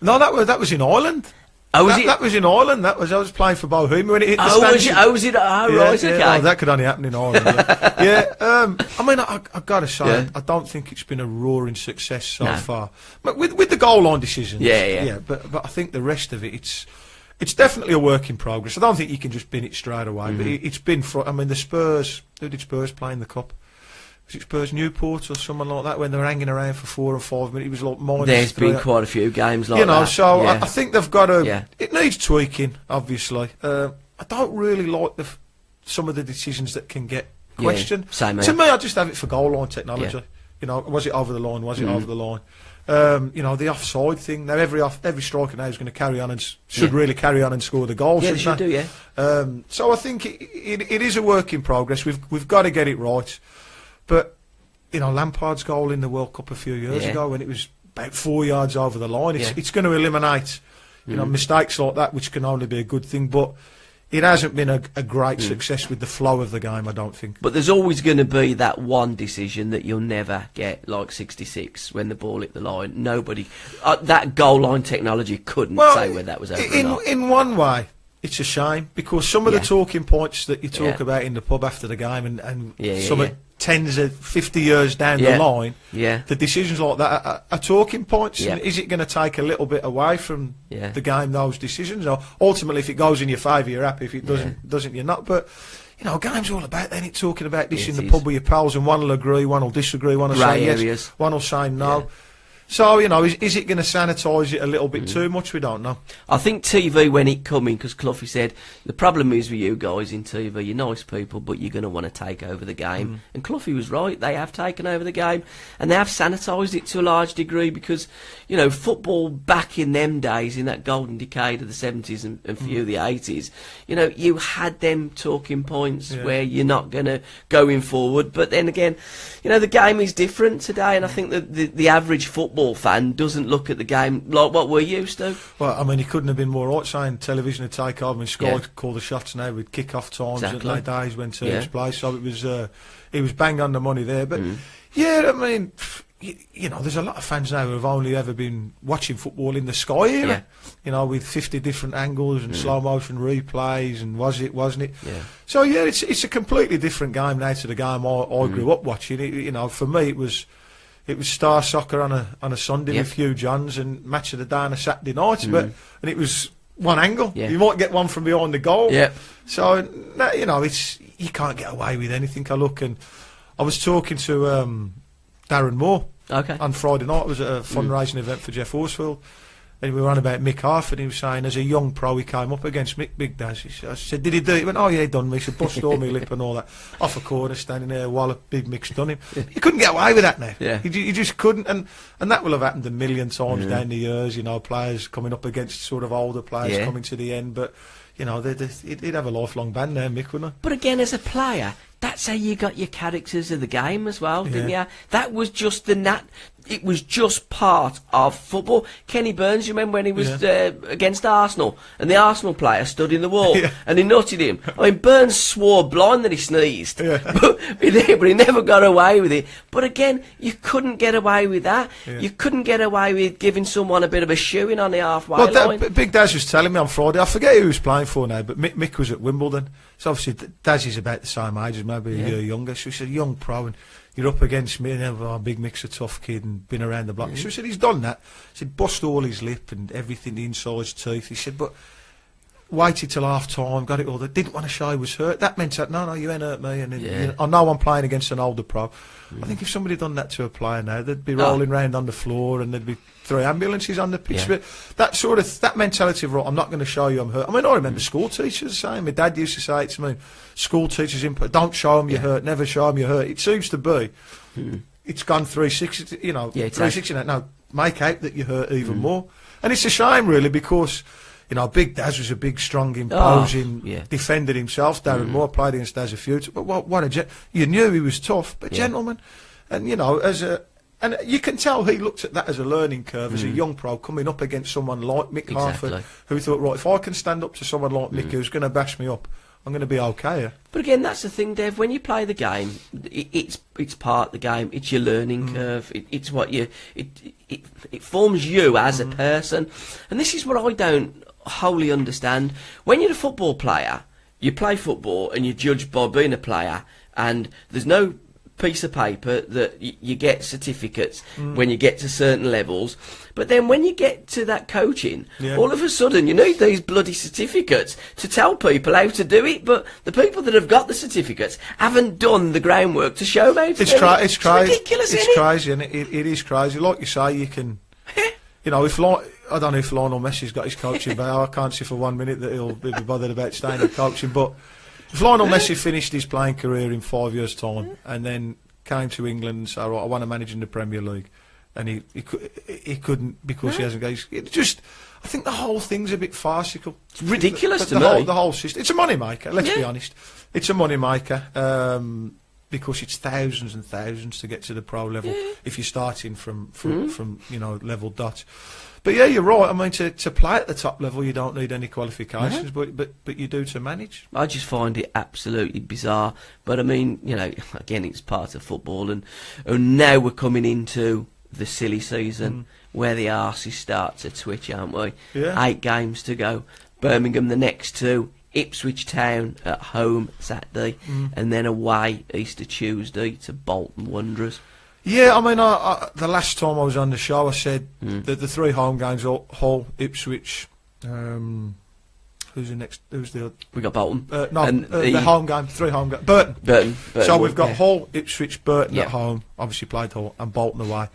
No, that was in Ireland. Oh, was it? That was in Ireland. I was playing for Bohemia when it hit the stand. Was it? Oh, right, okay. No, that could only happen in Ireland. I mean, I've got to say, I don't think it's been a roaring success so far. But with the goal line decisions, but I think the rest of it, it's definitely a work in progress. I don't think you can just bin it straight away. But it's been. I mean, the Spurs. Who did Spurs play in the cup? Was it Spurs Newport or someone like that, when they were hanging around for 4 or 5 minutes? It was like minus. There's been quite a few games like that. You know, so I think they've got to. It needs tweaking, obviously. I don't really like some of the decisions that can get questioned. Same, to me, I just have it for goal line technology. You know, was it over the line? Was it over the line? You know, the offside thing. Now every striker now is going to carry on and should really carry on and score the goals. Yeah, they should do. So I think it is a work in progress. We've got to get it right. But, you know, Lampard's goal in the World Cup a few years ago, when it was about 4 yards over the line, it's going to eliminate, You know, mistakes like that, which can only be a good thing, but it hasn't been a great success with the flow of the game, I don't think. But there's always going to be that one decision that you'll never get, like 66, when the ball hit the line. Nobody... that goal line technology couldn't say whether that was over or not. In one way, it's a shame, because some of the talking points that you talk about in the pub after the game and some of 10s of 50 years down the line, the decisions like that are talking points. And is it going to take a little bit away from the game, those decisions? Or ultimately, if it goes in your favour, you're happy. If it doesn't, you're not. But, you know, game's all about then talking about this in the pub with your pals, and one will agree, one will disagree, one will say yes, one will say no. So, you know, is it going to sanitise it a little bit too much? We don't know. I think TV, when it coming, because Cloughie said, the problem is with you guys in TV, you're nice people, but you're going to want to take over the game. And Cloughie was right. They have taken over the game, and they have sanitised it to a large degree, because, you know, football back in them days, in that golden decade of the 70s and few of the 80s, you know, you had them talking points where you're not going to going forward. But then again, you know, the game is different today, and I think that the average football fan doesn't look at the game like what we're used to. Well, I mean, he couldn't have been more right saying television would take over and Sky call the shots now with kick-off times and late days when teams play. So it was, he was bang on the money there. But I mean, you know, there's a lot of fans now who have only ever been watching football in the Sky era. You know, with 50 different angles and slow motion replays and was it, wasn't it? So it's a completely different game now to the game I grew up watching. You know, for me it was Star Soccer on a Sunday with Hugh Johns, and Match of the Day on a Saturday night. And it was one angle. You might get one from behind the goal. So you know, you can't get away with anything. I was talking to Darren Moore on Friday night. It was a fundraising event for Jeff Horsfield, and we were on about Mick Harf, and he was saying as a young pro he came up against Mick Big Daz. I said, did he do it? He went, oh yeah, he done me. He said, bust all my lip and all that. Off a corner, standing there while a Big Mick's done him. You couldn't get away with that now. You just couldn't, and that will have happened a million times down the years, you know, players coming up against sort of older players coming to the end, but, you know, he'd have a lifelong ban there, Mick, wouldn't he? But again, as a player, that's how you got your characters of the game as well, didn't you? That was just it was just part of football. Kenny Burns, you remember when he was against Arsenal, and the Arsenal player stood in the wall and he nutted him. I mean, Burns swore blind that he sneezed, but he never got away with it. But again, you couldn't get away with that. You couldn't get away with giving someone a bit of a shoeing on the halfway line. Big Daz was telling me on Friday, I forget who he was playing for now, but Mick was at Wimbledon. So obviously Daz is about the same age as maybe a year younger. So he's a young pro, and you're up against me, and Big Mick's a tough kid and been around the block. So he said he's done that. He said bust all his lip and everything, the inside his teeth. He said, but waited till half time, got it all. Didn't want to show he was hurt. That meant that no, you ain't hurt me. And you know, I know I'm playing against an older pro. I think if somebody done that to a player now, they'd be rolling around on the floor and there'd be 3 ambulances on the pitch. But that mentality of, right, I'm not going to show you I'm hurt. I mean, I remember school teachers saying, my dad used to say it to me, school teachers don't show them you're hurt, never show them you're hurt. It seems to be, it's gone 360, you know, 360 now. No, make out that you're hurt even more. And it's a shame, really, because, you know, Big Daz was a big, strong, imposing, defended himself. Darren Moore played against Daz a few times. But what a you knew he was tough, but gentleman. And, you know, and you can tell he looked at that as a learning curve, as a young pro coming up against someone like Mick Harford, who thought, right, if I can stand up to someone like Mick who's going to bash me up, I'm going to be okay. But again, that's the thing, Dev. When you play the game, it's part of the game. It's your learning curve. It's what it forms you as a person. And this is what I don't wholly understand. When you're a football player, you play football and you're judged by being a player, and there's no piece of paper that you get certificates when you get to certain levels. But then when you get to that coaching, all of a sudden you need these bloody certificates to tell people how to do it, but the people that have got the certificates haven't done the groundwork to show them how to do it. It's crazy. Ridiculous, it's crazy, and it is crazy. Like you say, you can, you know, I don't know if Lionel Messi's got his coaching back. I can't see for 1 minute that he'll be bothered about staying in coaching, but if Lionel Messi finished his playing career in 5 years' time and then came to England and said, right, I want to manage in the Premier League, and he couldn't because he hasn't got his... I think the whole thing's a bit farcical. It's ridiculous to me. The whole system. It's a money maker, let's be honest. It's a money maker. because it's thousands and thousands to get to the pro level if you're starting from level dot. But yeah, you're right. I mean, to play at the top level, you don't need any qualifications, but you do to manage. I just find it absolutely bizarre. But I mean, again, it's part of football, and now we're coming into the silly season where the arses start to twitch, aren't we? Yeah. 8 games to go. Birmingham the next 2. Ipswich Town at home Saturday, and then away Easter Tuesday to Bolton Wanderers. Yeah, I mean, the last time I was on the show, I said that the 3 home games: Hull, Ipswich. Who's the next? Who's the? We got Bolton. The home game, 3 home games. Burton. So we've got Hull, Ipswich, Burton at home. Obviously played Hull, and Bolton away.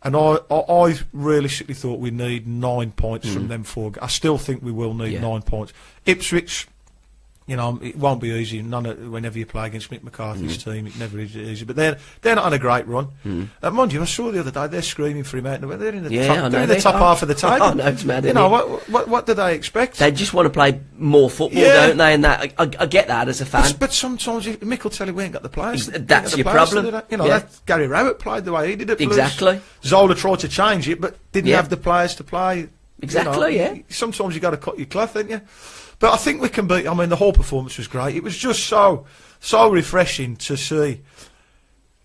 And I realistically thought we need 9 points from them 4. I still think we will need 9 points. Ipswich. It won't be easy. Whenever you play against Mick McCarthy's team, it never is easy. But they're not on a great run. Mind you, I saw the other day they're screaming for him out. They're in the top half of the table. Oh, no, it's mad. What do they expect? They just want to play more football, don't they? And that I get that as a fan. But sometimes Mick will tell you we ain't got the players. That's your problem. That Gary Rowett played the way he did it. Exactly. Zola tried to change it, but didn't have the players to play. Exactly. Sometimes you got to cut your cloth, ain't you? But I think we can beat. I mean, the whole performance was great. It was just so refreshing to see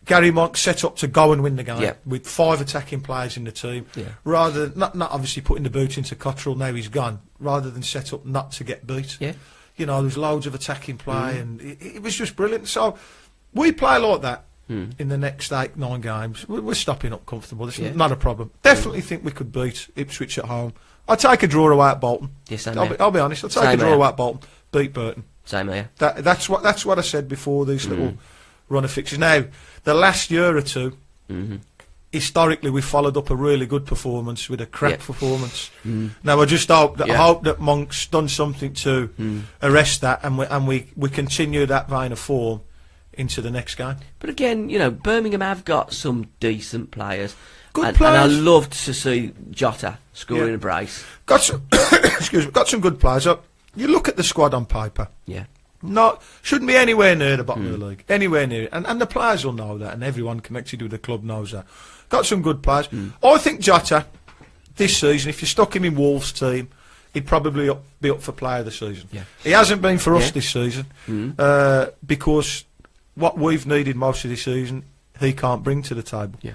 Gary Monk set up to go and win the game with 5 attacking players in the team, rather than not obviously putting the boot into Cottrell. Now he's gone, rather than set up not to get beat. Yeah, there was loads of attacking play, and it was just brilliant. So we play like that in the next 8-9 games. We're stopping up comfortable. It's not a problem. Definitely think we could beat Ipswich at home. I'll take a draw away at Bolton. Yes, I'll be honest. I'll take a draw away at Bolton. Beat Burton. Same here. That's what I said before these little run of fixtures. Now, the last year or two, historically, we followed up a really good performance with a crap performance. Now, I just hope that Monk's done something to arrest that, and we continue that vein of form into the next game. But again, Birmingham have got some decent players. Good players. And I loved to see Jota scoring a brace. Got some, got some good players. You look at the squad on paper. Yeah. Shouldn't be anywhere near the bottom of the league. Anywhere near it. And the players will know that, and everyone connected with the club knows that. Got some good players. I think Jota, this season, if you stuck him in Wolves' team, he'd probably be up for player of the season. Yeah. He hasn't been for us this season, because what we've needed most of this season, he can't bring to the table. Yeah.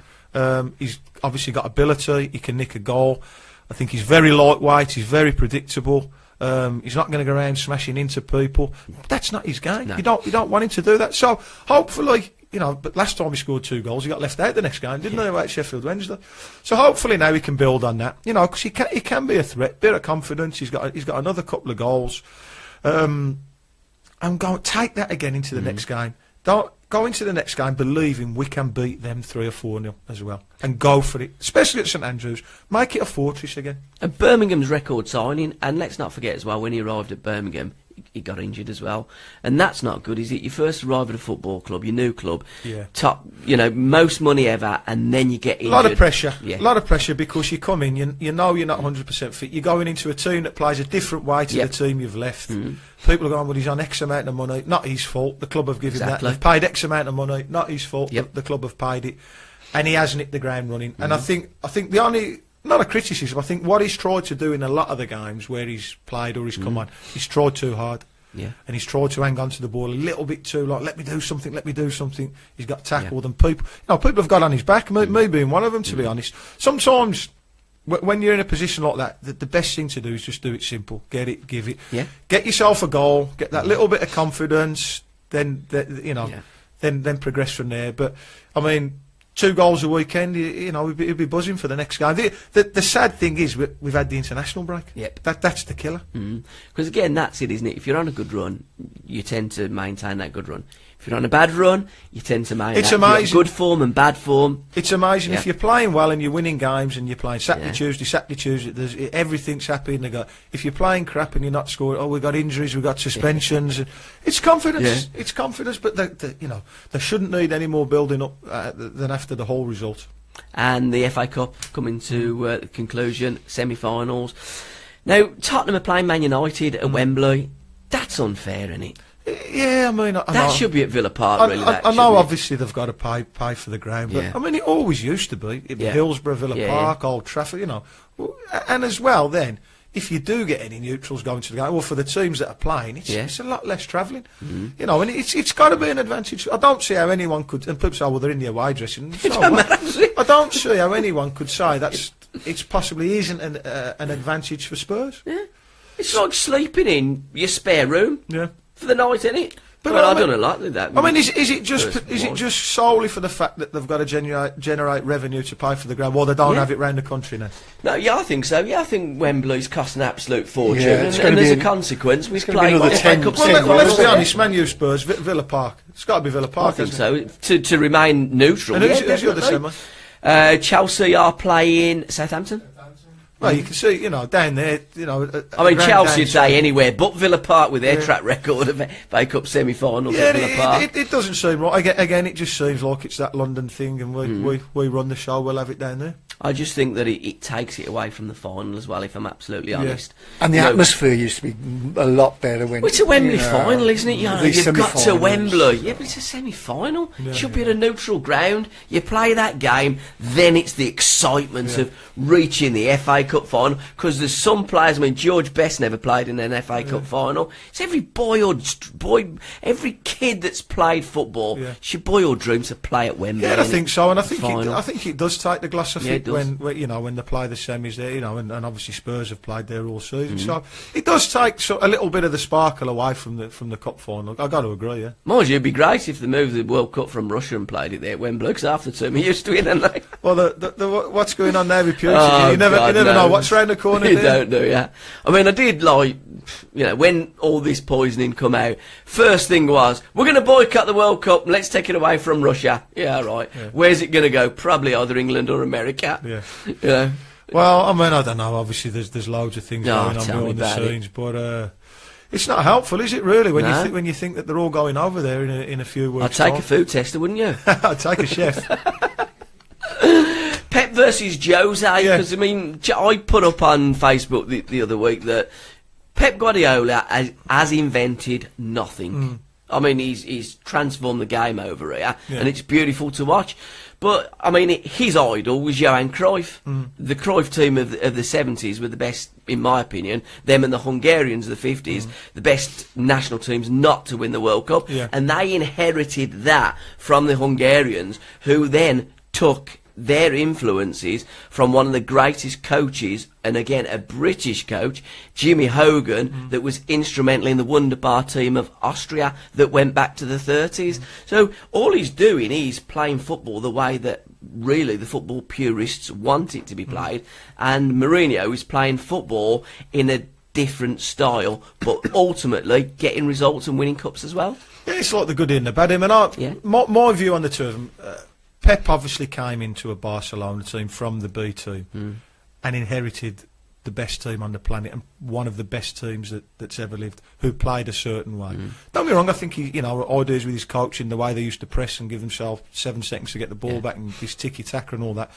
He's obviously got ability. He can nick a goal. I think he's very lightweight. He's very predictable. He's not going to go around smashing into people. That's not his game. No. You don't want him to do that. So hopefully, but last time he scored 2 goals, he got left out the next game, didn't he? At Sheffield Wednesday. So hopefully now he can build on that. Because he can be a threat. Bit of confidence. He's got another couple of goals. And take that again into the next game. Don't go into the next game believing we can beat them 3 or 4-0 as well, and go for it, especially at St Andrews. Make it a fortress again. And Birmingham's record signing, and let's not forget as well, when he arrived at Birmingham, he got injured as well, and that's not good, is it? You first arrive at a football club, your new club, top, most money ever, and then you get injured. A lot of pressure, a lot of pressure, because you come in, you know you're not 100% fit. You're going into a team that plays a different way to the team you've left. People are going, well, he's on X amount of money. Not his fault. The club have given that. They've paid X amount of money. Not his fault. The club have paid it, and he hasn't hit the ground running. And I think the only, not a criticism, I think what he's tried to do in a lot of the games where he's played or he's come on, he's tried too hard. Yeah. And he's tried to hang on to the ball a little bit too long. Let me do something. He's got tackled, and people have got on his back. Me being one of them, to be honest. Sometimes, when you're in a position like that, the best thing to do is just do it simple. Get it, give it. Yeah. Get yourself a goal. Get that little bit of confidence. Then progress from there. But I mean, 2 goals a weekend, we'd be buzzing for the next game. The sad thing is we've had the international break. Yep. That's the killer. Because again, that's it, isn't it? If you're on a good run, you tend to maintain that good run. If you're on a bad run, you tend to maintain good form and bad form. It's amazing if you're playing well and you're winning games and you're playing Saturday, Tuesday, everything happening. If you're playing crap and you're not scoring, we've got injuries, we've got suspensions. It's confidence. It's confidence, but they shouldn't need any more building up than after the whole result. And the FA Cup coming to the conclusion, semi-finals. Now, Tottenham are playing Man United at Wembley. That's unfair, isn't it? Yeah, I mean, I That know, should be at Villa Park, really. I know obviously they've got to pay for the ground, but Yeah. I mean, it always used to be. It'd be Yeah. Hillsborough, Villa Yeah, Park, Old Trafford, you know. And as well, then, if you do get any neutrals going to the game, well, for the teams that are playing, it's a lot less travelling. You know, and it's got to be an advantage. I don't see how anyone could, and people say, well, they're in the away dressing. So I don't see how anyone could say it's possibly isn't an advantage for Spurs. Yeah. It's like sleeping in your spare room for the night, isn't it? But Well, I I mean- don't like that. I mean, is it just solely for the fact that they've got to generate revenue to pay for the ground, while they don't Yeah. have it round the country now? No, yeah, I think so. Yeah, I think Wembley's cost an absolute fortune, Yeah, it's and gonna there's be a consequence. We've gonna be played another FA 10 Cup Well, Well, semi-finals. let's be honest, Man U Spurs, Villa Park. It's got to be Villa I Park, think hasn't it? so. To remain neutral. And who's yeah, the other definitely. semi? Chelsea are playing Southampton. Well, you can see, you know, down there, you know. I mean, Chelsea would down say anywhere but Villa Park with their Yeah. track record of FA Cup semi-finals Yeah, at Villa Park. it doesn't seem right. Again, it just seems like it's that London thing, and we run the show. We'll have it down there. I just think that it takes it away from the final as well, if I'm absolutely honest. And the You know, atmosphere used to be a lot better when... well, it's a Wembley you know, final, isn't it? You know, these you've got to semi-finals. Wembley. Yeah, but it's a semi-final. It should be at a neutral ground. You play that game, then it's the excitement of reaching the FA Cup final. Because there's some players, I mean, George Best never played in an FA Cup final. It's every boy, every kid that's played football, it's your boy or dream to play at Wembley. Yeah, I innit? think so, and I think Final. it does take the glass off Yeah, it it does. when they play the semis there, you know, and obviously Spurs have played there all season, so it does take a little bit of the sparkle away from the cup final. I got to agree, yeah. Mind you, it'd be great if they moved the World Cup from Russia and played it there at Wembley, because half the team are used to it, aren't they? Well, what's going on there with Putin? Oh, you never God, know no. what's round the corner. You there. don't do, yeah. I mean, I did like, you know, when all this poisoning come out, first thing was, we're going to boycott the World Cup and let's take it away from Russia. Yeah, right. Yeah. Where's it going to go? Probably either England or America. Yeah. You know? Well, I mean, I don't know. Obviously, there's loads of things No, going on tell me behind the about it. scenes, but it's not helpful, is it? Really, when No. when you think that they're all going over there in a few I'd weeks. take time. a food tester, wouldn't you? I'd take a chef. Pep versus Jose, Yeah. because, I mean, I put up on Facebook the other week that Pep Guardiola has invented nothing. I mean, he's transformed the game over here, and it's beautiful to watch. But, I mean, his idol was Johan Cruyff. The Cruyff team of the 70s were the best, in my opinion. Them and the Hungarians of the 50s, the best national teams not to win the World Cup. Yeah. And they inherited that from the Hungarians, who then took their influences from one of the greatest coaches, and again a British coach, Jimmy Hogan, that was instrumental in the Wunderbar team of Austria that went back to the 30s. So all he's doing is playing football the way that really the football purists want it to be played, and Mourinho is playing football in a different style, but ultimately getting results and winning cups as well. Yeah, it's like the good and the bad. I mean, my view on the two of them. Pep obviously came into a Barcelona team from the B team and inherited the best team on the planet and one of the best teams that's ever lived, who played a certain way. Don't get me wrong, I think he, ideas with his coaching, the way they used to press and give themselves 7 seconds to get the ball back, and this tiki-taka and all that.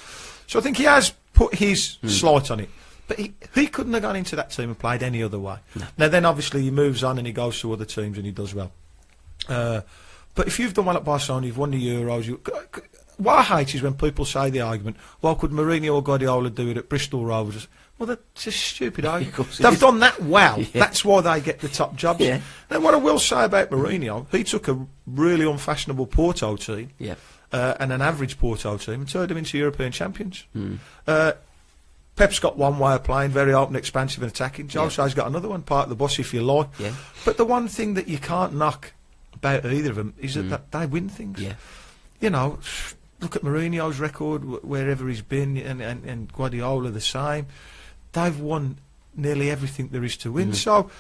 So I think he has put his slight on it. But he couldn't have gone into that team and played any other way. No. Now then, obviously, he moves on and he goes to other teams and he does well. But if you've done well at Barcelona, you've won the Euros, what I hate is when people say the argument, well, could Mourinho or Guardiola do it at Bristol Rovers? Well, that's a stupid argument. They've done that well. Yeah. That's why they get the top jobs. Yeah. Now, what I will say about Mourinho, he took a really unfashionable Porto team and an average Porto team and turned them into European champions. Pep's got one way of playing, very open, expansive and attacking. Jose's got another one, part of the bus, if you like. Yeah. But the one thing that you can't knock about either of them is that they win things. Yeah. You know, look at Mourinho's record wherever he's been, and Guardiola the same. They've won nearly everything there is to win. So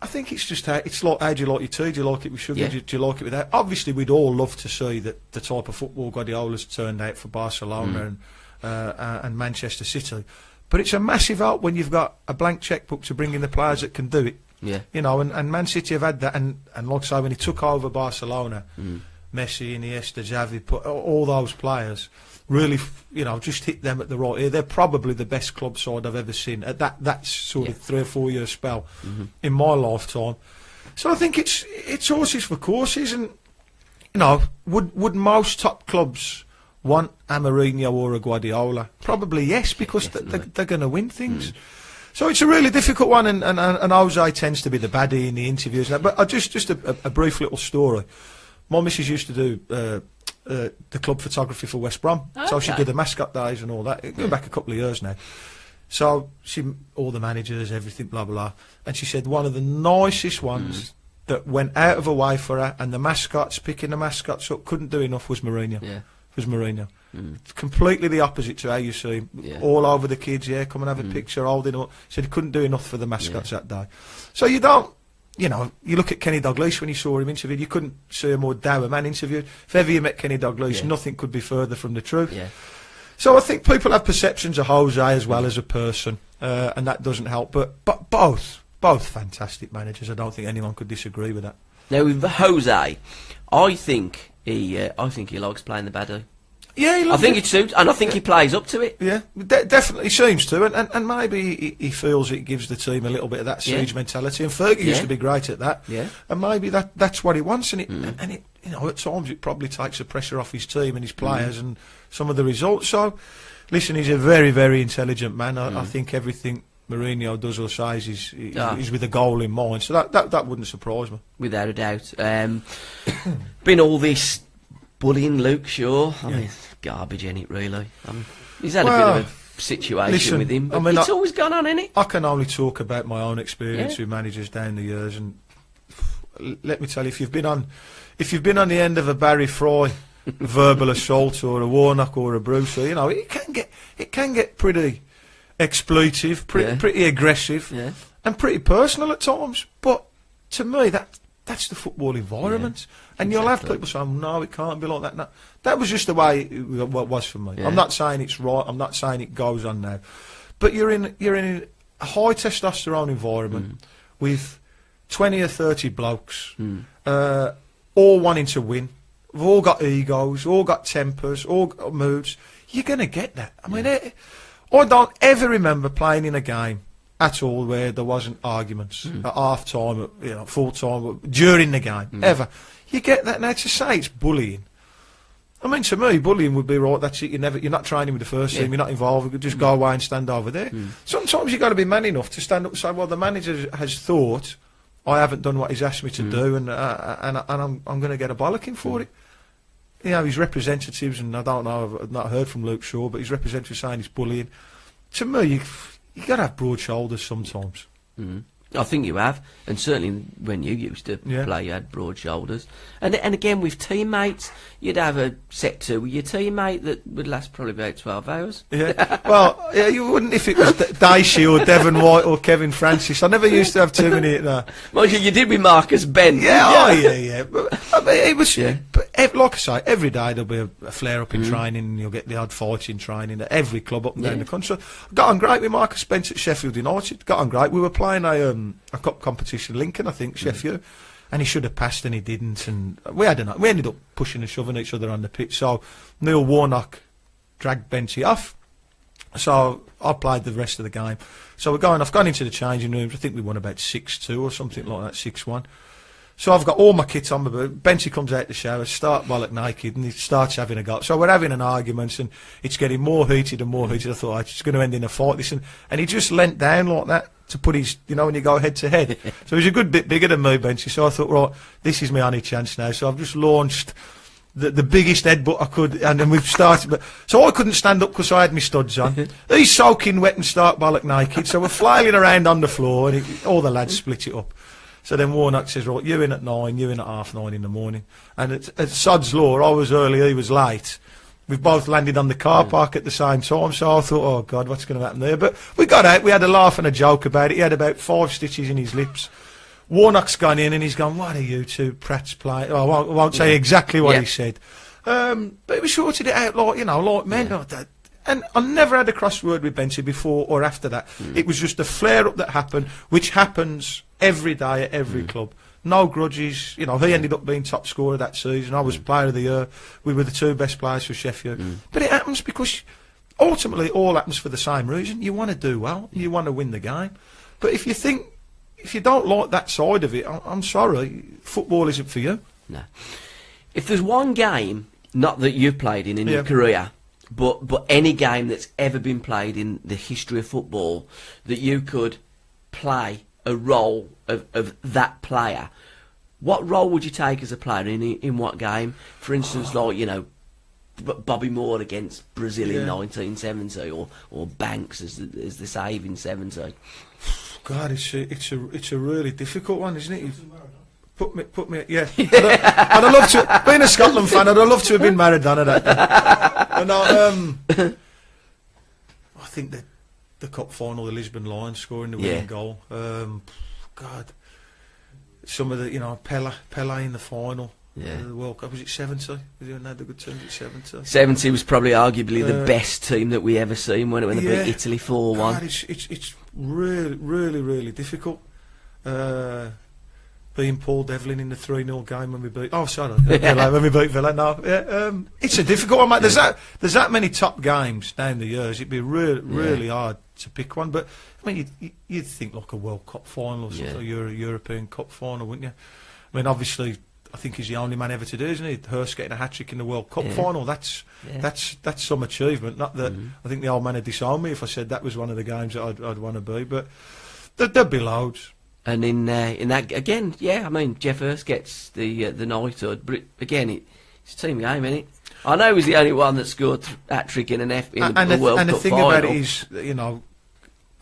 I think it's just it's like, how do you like your tea? Do you like it with sugar? Do you like it without? Obviously, we'd all love to see that the type of football Guardiola's turned out for Barcelona and Manchester City. But it's a massive help when you've got a blank chequebook to bring in the players that can do it. Yeah. You know, and Man City have had that, and like I say, when he took over Barcelona, Messi, Iniesta, Xavi, all those players really, just hit them at the right ear. They're probably the best club side I've ever seen at that sort of 3 or 4 year spell in my lifetime. So I think it's horses for courses, and would most top clubs want a Mourinho or a Guardiola? Probably yes, because they're going to win things. So it's a really difficult one, and Jose tends to be the baddie in the interviews. But just a brief little story. My missus used to do the club photography for West Brom, so she did the mascot days and all that. Going back a couple of years now. So all the managers, everything, blah blah, and she said one of the nicest ones that went out of her way for her, and the mascots, picking the mascots up, couldn't do enough, was Mourinho. Yeah. Was Mourinho. It's completely the opposite to how you see him. Yeah. All over the kids, come and have a picture, holding up. Said he couldn't do enough for the mascots that day. So you don't, you look at Kenny Dalglish when you saw him interviewed, you couldn't see a more dour man interviewed. If ever you met Kenny Dalglish, nothing could be further from the truth. Yeah. So I think people have perceptions of Jose as well as a person, and that doesn't help. But both fantastic managers. I don't think anyone could disagree with that. Now with Jose, I think he likes playing the baddie. Yeah, I think it suits, and I think he plays up to it. Yeah, definitely seems to, and maybe he feels it gives the team a little bit of that siege mentality. And Fergie used to be great at that. Yeah, and maybe that's what he wants. And it at times it probably takes the pressure off his team and his players and some of the results. So, listen, he's a very, very intelligent man. I think everything Mourinho does or says is with a goal in mind. So that wouldn't surprise me. Without a doubt. Been all this bullying Luke Shaw. I mean, garbage, ain't it, really? He's had a bit of a situation with him, but it's always gone on, ain't it? I can only talk about my own experience with managers down the years, and let me tell you, if you've been on the end of a Barry Fry verbal assault, or a Warnock or a Bruce, it can get pretty exploitive, pretty aggressive, and pretty personal at times. But to me, that's the football environment. And you'll have people saying, no, it can't be like that. No, that was just the way it was for me. I'm not saying it's right. I'm not saying it goes on now. But you're in a high testosterone environment with 20 or 30 blokes, all wanting to win. We've all got egos, all got tempers, all got moods. You're going to get that. I mean, I don't ever remember playing in a game at all where there wasn't arguments at half time, full time, during the game, ever. You get that now. To say it's bullying, I mean, to me, bullying would be right. That's it. You're not training with the first team. You're not involved. You could just go away and stand over there. Sometimes you've got to be man enough to stand up and say, well, the manager has thought I haven't done what he's asked me to do, and I'm going to get a bollocking for it. His representatives, and I don't know, I've not heard from Luke Shaw, but his representatives saying it's bullying. To me, you got to have broad shoulders sometimes. I think you have, and certainly when you used to play, you had broad shoulders. And again, with teammates, you'd have a set to with your teammate that would last probably about 12 hours. Yeah, well, you wouldn't if it was Dicey or Devon White or Kevin Francis. I never used to have too many. Well, you did with Marcus Ben. Yeah. But it was. Yeah. But like I say, every day there'll be a flare-up in training, and you'll get the odd fight in training at every club up and down the country. Got on great with Marcus Spence at Sheffield United. Got on great. We were playing a cup competition, Lincoln, I think, Sheffield, and he should have passed and he didn't, and we ended up pushing and shoving each other on the pitch. So Neil Warnock dragged Benty off, so I played the rest of the game. So I've gone into the changing rooms. I think we won about 6-2 or something like that, 6-1. So I've got all my kit on, but Benty comes out the shower, stark bollock naked, and he starts having a go. So we're having an argument, and it's getting more heated and more heated. I thought, it's going to end in a fight, this, and he just leant down like that to put his, when you go head to head. So he's a good bit bigger than me, Benty. So I thought, right, this is my only chance now. So I've just launched the biggest headbutt I could, and then we've started. So I couldn't stand up because I had my studs on. He's soaking wet and stark bollock naked. So we're flailing around on the floor, and all the lads split it up. So then Warnock says, right, you in at 9, you in at 9:30 in the morning. And at Sod's Law, I was early, he was late. We've both landed on the car park at the same time, so I thought, oh, God, what's going to happen there? But we got out, we had a laugh and a joke about it. He had about 5 stitches in his lips. Warnock's gone in and he's gone, what are you two prats playing? Oh, I won't say exactly what he said. But we sorted it out like men. Like that. And I never had a crossword with Benty before or after that. It was just a flare-up that happened, which happens every day at every club. No grudges. He ended up being top scorer that season. I was player of the year. We were the 2 best players for Sheffield. But it happens because ultimately it all happens for the same reason. You want to do well. You want to win the game. But if you think if you don't like that side of it, I'm sorry, football isn't for you. No. If there's one game, not that you've played in your career, but any game that's ever been played in the history of football that you could play a role of that player, what role would you take as a player in what game? For instance, like, you know, Bobby Moore against Brazil in 1970, or Banks as the save in 70. God, it's a really difficult one, isn't it? Put me, yeah. I'd have loved to, being a Scotland fan, I'd have loved to have been Maradona that day. And I think the cup final, the Lisbon Lions scoring the winning goal. God, some of the, you know, Pele in the final. Yeah. The World Cup, was it 70? Was it another good team? Was it 70? 70 was probably arguably the best team that we ever seen when they beat Italy 4-1. God, it's really difficult. Being Paul Devlin in the 3-0 game when we beat... Oh, sorry. When we beat Villa. No, it's a difficult one, mate. There's that many top games down the years. It'd be really hard to pick one. But, I mean, you'd think like a World Cup final or something, or a European Cup final, wouldn't you? I mean, obviously, I think he's the only man ever to do, isn't he? Hurst getting a hat-trick in the World Cup final. That's some achievement. Not that... I think the old man would disown me if I said that was one of the games that I'd want to be. But there'd be loads. And in that again, I mean, Jeff Hurst gets the knighthood, but again, it's a team game, isn't it? I know he's the only one that scored hat-trick in a World Cup final. And the thing about it is, you know,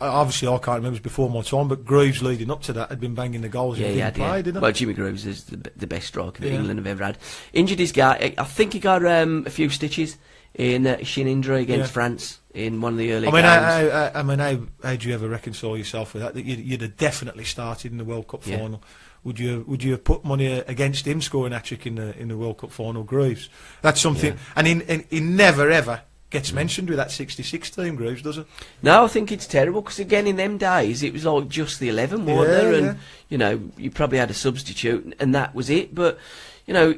obviously I can't remember, it was before my time, but Greaves leading up to that had been banging the goals and didn't play, didn't he? Well, Jimmy Greaves is the best striker that England have ever had. Injured his guy. I think he got a few stitches in shin injury against France in one of the early games. I mean, how do you ever reconcile yourself with that? That you'd have definitely started in the World Cup final. Would you have put money against him scoring a hat-trick in the World Cup final, Greaves? That's something, and he never ever gets mentioned with that 66 team, Greaves, does it? No, I think it's terrible, because again, in them days, it was like just the 11, wasn't there? And, you know, you probably had a substitute, and that was it. But, you know,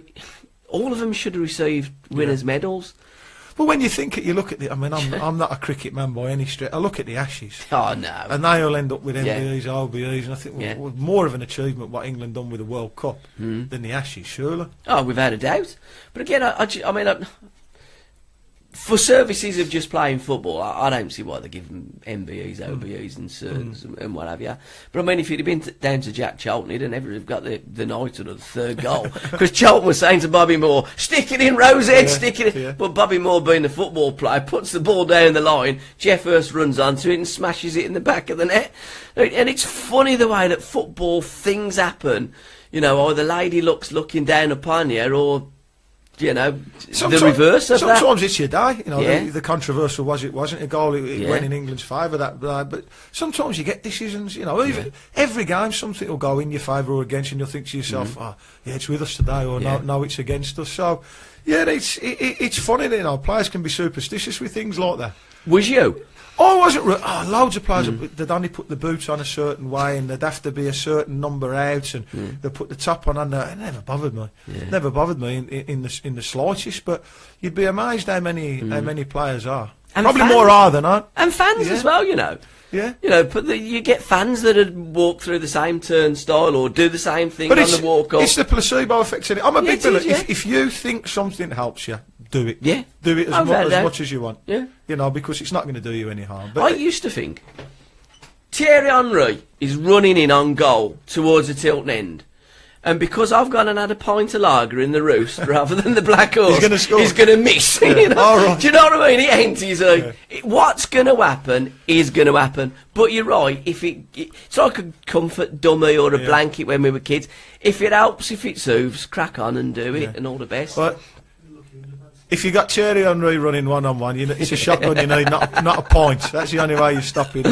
all of them should have received winners' medals. But when you think it, you look at the... I mean, I'm not a cricket man by any stretch. I look at the Ashes. Oh, no. And they all end up with MBEs, OBEs, and I think well, more of an achievement what England done with the World Cup than the Ashes, surely. Oh, without a doubt. But again, I mean, for services of just playing football, I don't see why they give them MBEs, OBEs and certs and what have you. But I mean, if you'd have been down to Jack Charlton, he'd never have got the knighthood or the third goal. Because Charlton was saying to Bobby Moore, stick it in, Rosehead, stick it in. Yeah. But Bobby Moore, being the football player, puts the ball down the line, Jeff Hurst runs onto it and smashes it in the back of the net. And it's funny the way that football things happen. You know, or the lady looking down upon you, or... You know, the reverse of that. Sometimes it's your day. You know, the controversial was it wasn't a goal. It went in England's favour that day. But sometimes you get decisions. You know, every game something will go in your favour or against, and you'll think to yourself, "Oh, yeah, it's with us today," or "No, it's against us." So, it's funny. You know, players can be superstitious with things like that. Was you? Oh, wasn't loads of players they'd only put the boots on a certain way, and they'd have to be a certain number out, and they'd put the top on under. It never bothered me. Never bothered me in the slightest. But you'd be amazed how many players are. And probably fans, more are than aren't. And fans as well, you know. Yeah. You know, but you get fans that would walk through the same turnstile or do the same thing on the walk-up. It's the placebo effect, isn't it? I'm a big believer. If you think something helps you, do it. Yeah. Do it as much as you want. Yeah. You know, because it's not going to do you any harm. But I used to think Thierry Henry is running in on goal towards the Tilton end. And because I've gone and had a pint of lager in the Roost rather than the Black Horse, he's going to miss. You know? Right. Do you know what I mean? It ain't. What's going to happen is going to happen. But you're right. It's like a comfort dummy or a blanket when we were kids. If it helps, if it soothes, crack on and do it, and all the best. But if you got Thierry Henry running one-on-one, it's a shotgun you need, not a point. That's the only way you stop it.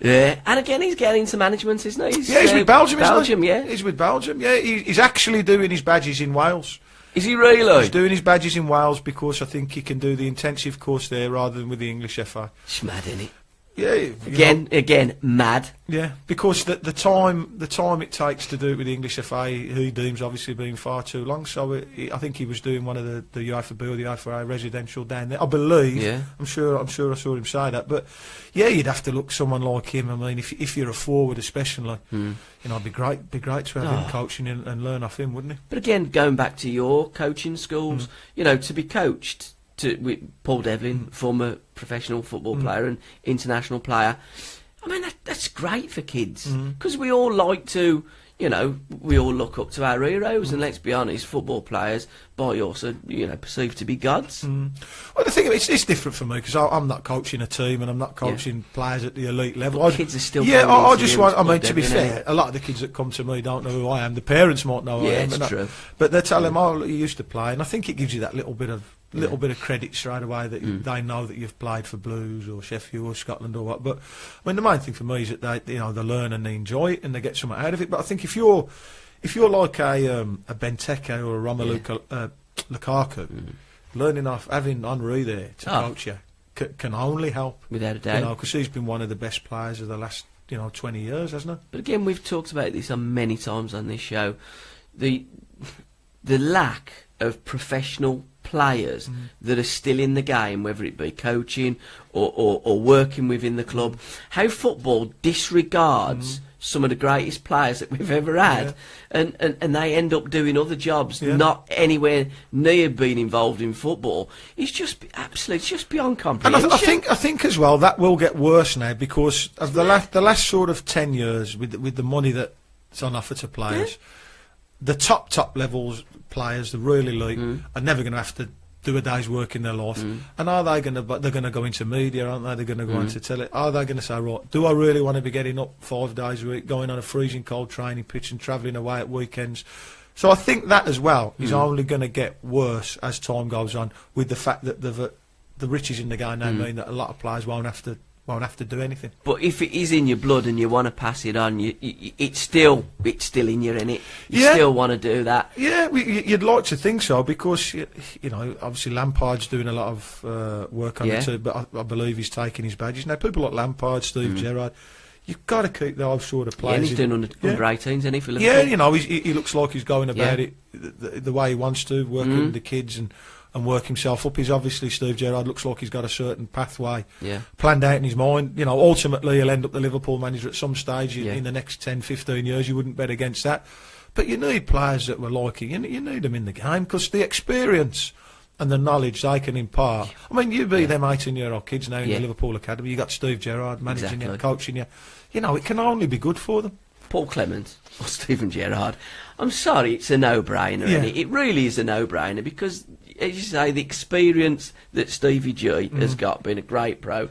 Yeah, and again, he's getting into management, isn't he? He's with Belgium, isn't he? Yeah. He's with Belgium, yeah. He's actually doing his badges in Wales. Is he really? He's doing his badges in Wales because I think he can do the intensive course there rather than with the English FA. It's mad, isn't it? Yeah, Again, mad. Yeah, because the time it takes to do it with the English FA, he deems obviously being far too long. So I think he was doing one of the UEFA B or the UEFA A residential down there. I believe. Yeah. I'm sure I saw him say that. But yeah, you'd have to look someone like him. I mean, if you're a forward, especially, you know, it'd be great to have him coaching and learn off him, wouldn't it? But again, going back to your coaching schools, you know, to be coached with Paul Devlin, former professional football player and international player. I mean, that's great for kids because we all like to, you know, we all look up to our heroes, and let's be honest, football players by us are, you know, perceived to be gods. Well, the thing is, it's different for me because I'm not coaching a team and I'm not coaching players at the elite level. Kids are still. Yeah, going I into just the want. I mean, sport, to be Devlin, fair, a lot of the kids that come to me don't know who I am. The parents might know who I am. it's true. But they tell them, "Oh, you used to play," and I think it gives you that little bit of credit straight away that they know that you've played for Blues or Sheffield or Scotland or what. But I mean, the main thing for me is that they learn and they enjoy it and they get something out of it. But I think if you're like a Benteke or a Romelu Lukaku, learning off having Henry there to coach you can only help, without a doubt. You know, because he's been one of the best players of the last 20 years, hasn't he? But again, we've talked about this on many times on this show. The lack of professional players that are still in the game, whether it be coaching or working within the club, how football disregards some of the greatest players that we've ever had, and they end up doing other jobs, not anywhere near being involved in football. It's just beyond comprehension. And I think as well that will get worse now because of the last sort of 10 years with the money that's on offer to players. The top levels players, the really elite, are never going to have to do a day's work in their life. And are they going to? They're going to go into media, aren't they? They're going to go into tele. Are they going to say, right, do I really want to be getting up 5 days a week, going on a freezing cold training pitch and travelling away at weekends? So I think that as well is only going to get worse as time goes on. With the fact that the riches in the game now mean that a lot of players won't have to do anything. But if it is in your blood and you want to pass it on, it's still in you, innit? You still want to do that. Yeah, you'd like to think so because you know obviously Lampard's doing a lot of work on it too, but I believe he's taking his badges now. People like Lampard, Steve Gerrard, you've got to keep those sort of players. Yeah, and he's doing under 18s, isn't he? For Liverpool? Yeah, you know he looks like he's going about it the way he wants to, working with the kids and work himself up. He's obviously, Steve Gerrard looks like he's got a certain pathway planned out in his mind. You know, ultimately he'll end up the Liverpool manager at some stage in the next 10, 15 years. You wouldn't bet against that. But you need players that were like it. You need them in the game because the experience and the knowledge they can impart. I mean, you be them 18-year-old kids now in the Liverpool Academy. You got Steve Gerrard managing you, coaching you. You know, it can only be good for them. Paul Clement or Stephen Gerrard, I'm sorry, it's a no-brainer, isn't it? It really is a no-brainer because, as you say, the experience that Stevie G has got, being a great pro.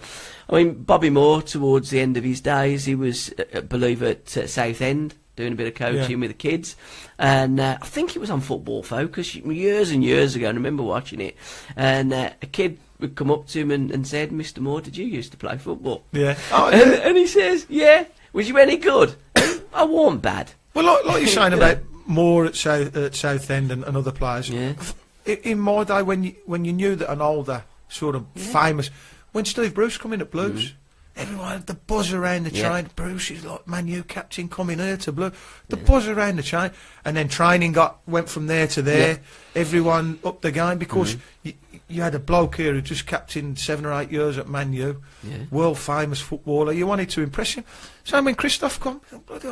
I mean, Bobby Moore, towards the end of his days, he was, I believe, at Southend, doing a bit of coaching with the kids. And I think it was on Football Focus years and years ago, and I remember watching it. And a kid would come up to him and said, "Mr. Moore, did you used to play football?" Yeah. And he says, "Yeah. Was you any good?" I wasn't bad. Well, like you're saying about Moore at Southend and other players. Yeah. In my day, when you knew that an older sort of famous, when Steve Bruce come in at Blues, everyone had the buzz around the train. Bruce is like Man U captain coming here to Blue. The buzz around the train, and then training went from there to there. Everyone up the game because you had a bloke here who just captained 7 or 8 years at Man U, world famous footballer. You wanted to impress him. So when Christoph come,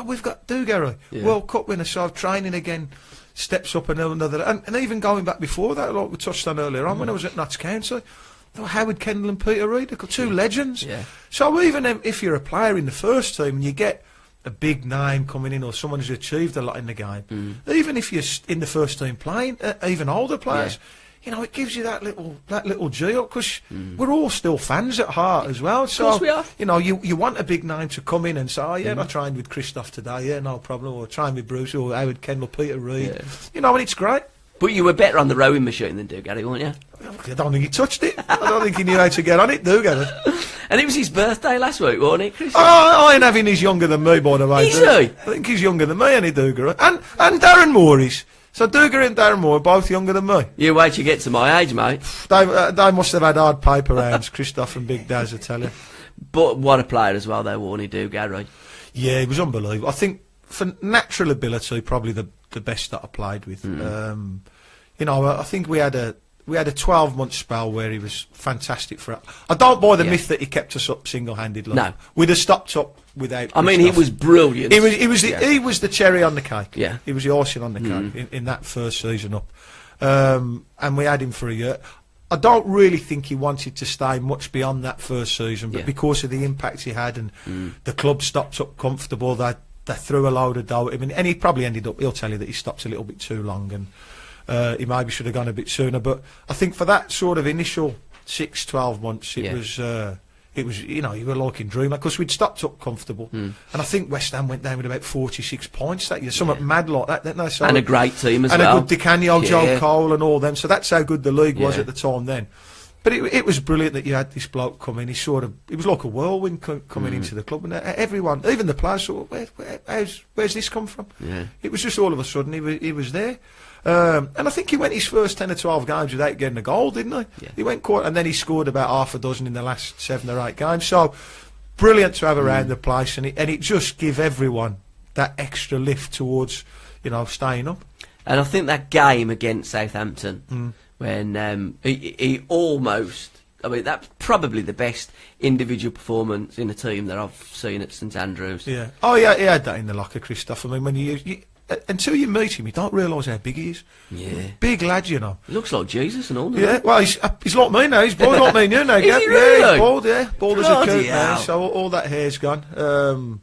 we've got Dugarry, World Cup winner. So training again. Steps up another, and even going back before that, like we touched on earlier on, when I was at Notts County, Howard Kendall and Peter Reid, two legends. Yeah. So even if you're a player in the first team and you get a big name coming in or someone who's achieved a lot in the game, even if you're in the first team playing, even older players, you know, it gives you that little G up because we're all still fans at heart as well. So, of course we are. You know, you want a big name to come in and say, I trained with Christoph today, no problem, or trained with Bruce or Howard Kendall, Peter Reid. Yeah. You know, and it's great. But you were better on the rowing machine than Dugarry, weren't you? I don't think he touched it. I don't think he knew how to get on it, Dugarry. And it was his birthday last week, wasn't it, Chris? I ain't having he's younger than me, by the way. Is he? I think he's younger than me, ain't he, Dugarry? And Darren Moore is. So Dugarry and Darren Moore are both younger than me. You wait till you get to my age, mate. They must have had hard paper rounds, Christoph and Big Daz, I tell you. But what a player as well, though, Warney do, Gary. Yeah, he was unbelievable. I think for natural ability, probably the best that I played with. You know, I think we had a 12-month spell where he was fantastic for it. I don't buy the myth that he kept us up single-handedly. No, we'd have stopped up without. I mean, he was brilliant. He was the cherry on the cake. Yeah, he was the icing on the cake in that first season up. And we had him for a year. I don't really think he wanted to stay much beyond that first season, but because of the impact he had and the club stopped up comfortable, they threw a load of dough at him, and he probably ended up. He'll tell you that he stopped a little bit too long, and he maybe should have gone a bit sooner. But I think for that sort of initial 6-12 months, it was, you know, you were like in dreamland because we'd stopped up comfortable, and I think West Ham went down with about 46 points that year, something mad like that, didn't they? So and a great team as well, and a good Di Canio, Joe Cole, and all them. So that's how good the league was at the time then. But it was brilliant that you had this bloke come in. It was like a whirlwind coming into the club, and everyone, even the players, thought, where's this come from? Yeah. It was just all of a sudden he was there. And I think he went his first 10 or 12 games without getting a goal, didn't he? Yeah. He went quite, and then he scored about half a dozen in the last 7 or 8 games. So brilliant to have around the place, and it just give everyone that extra lift towards, you know, staying up. And I think that game against Southampton, when he almost, I mean, that's probably the best individual performance in a team that I've seen at St Andrews. Yeah. Oh yeah, he had that in the locker, Christoph. I mean, when you until you meet him, you don't realise how big he is. Yeah. Big lad, you know. He looks like Jesus and all that. Yeah, well, he's like me now. He's bald like me and you now, Gav. Really? Yeah, he's bald, Bald as a coot now, hell. so all that hair's gone.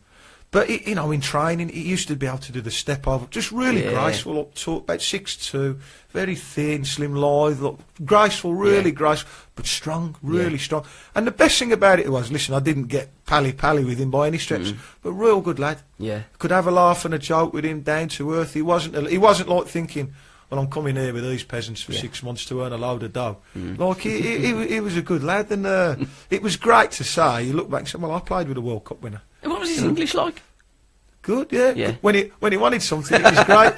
But, you know, in training, he used to be able to do the step over. Just really graceful up to about 6'2", very thin, slim, lithe, look, graceful, really graceful, but strong, really strong. And the best thing about it was, listen, I didn't get pally with him by any stretch, but real good lad. Yeah. Could have a laugh and a joke with him, down to earth. He wasn't like thinking, well, I'm coming here with these peasants for 6 months to earn a load of dough. Like, he was a good lad, and it was great to say. You look back and say, well, I played with a World Cup winner. And what was his English like? Good, yeah. When he wanted something, it was great.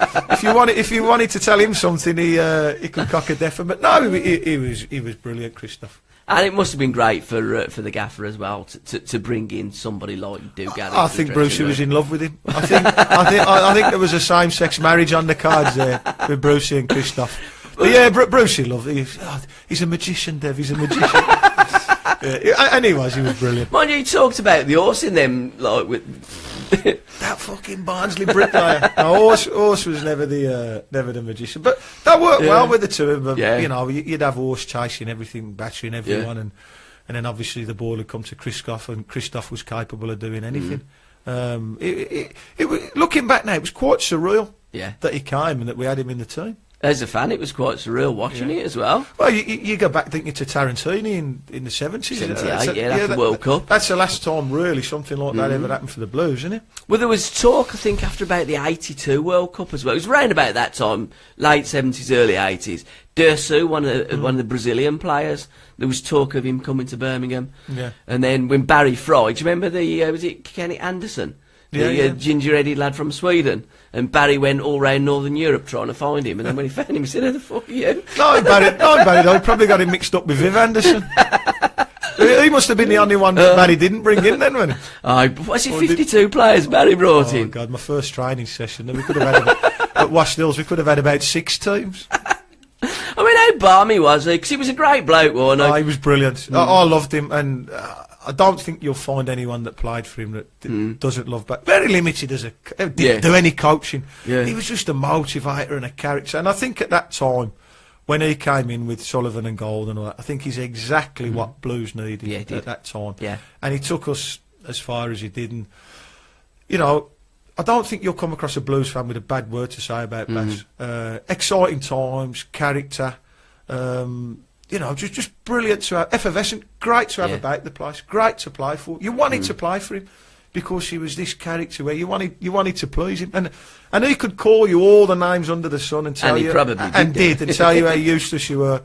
if you wanted to tell him something, he could cock a deaf. But no, he was brilliant, Christoph. And it must have been great for the gaffer as well to bring in somebody like Gary. I think Brucey was in love with him. I think there was a same-sex marriage on the cards there with Brucey and Christoph. But yeah, Brucey loved him. He's a magician, Dev. He's a magician. And he was brilliant. Mind you talked about the horse in them, like with that fucking Barnsley bricklayer. No, horse was never the magician, but that worked well with the two of them. You know, you'd have horse chasing everything, battering everyone, and then obviously the ball had come to Christoph, and Christoph was capable of doing anything. Looking back now, it was quite surreal that he came and that we had him in the team. As a fan, it was quite surreal watching it as well. Well, you go back thinking to Tarantini in the 70s. 78, that's the World Cup. That's the last time, really, something like that ever happened for the Blues, isn't it? Well, there was talk, I think, after about the 82 World Cup as well. It was around about that time, late 70s, early 80s. Dersu, one of the Brazilian players, there was talk of him coming to Birmingham. Yeah. And then when Barry Fry, do you remember was it Kenny Anderson? The ginger-headed lad from Sweden, and Barry went all round Northern Europe trying to find him, and then when he found him, he said, "Who the fuck are you?" No, Barry, though. He probably got him mixed up with Viv Anderson. He must have been the only one that Barry didn't bring in then, wasn't he? Was it 52 players Barry brought in? Oh, God, my first training session, we could have had, at Wash Hills, we could have had about 6 teams. I mean, how balmy was he? Because he was a great bloke, wasn't he? Oh, he was brilliant. I loved him, and I don't think you'll find anyone that played for him that doesn't love back. Very limited didn't do any coaching. Yeah. He was just a motivator and a character. And I think at that time, when he came in with Sullivan and Gold and all that, I think he's exactly what Blues needed at that time. Yeah. And he took us as far as he did. And, you know, I don't think you'll come across a Blues fan with a bad word to say about Baz. Exciting times, character, you know, just brilliant to have, effervescent, great to have about the place, great to play for. You wanted to play for him because he was this character where you wanted to please him, and he could call you all the names under the sun and tell you, and tell you how useless you were.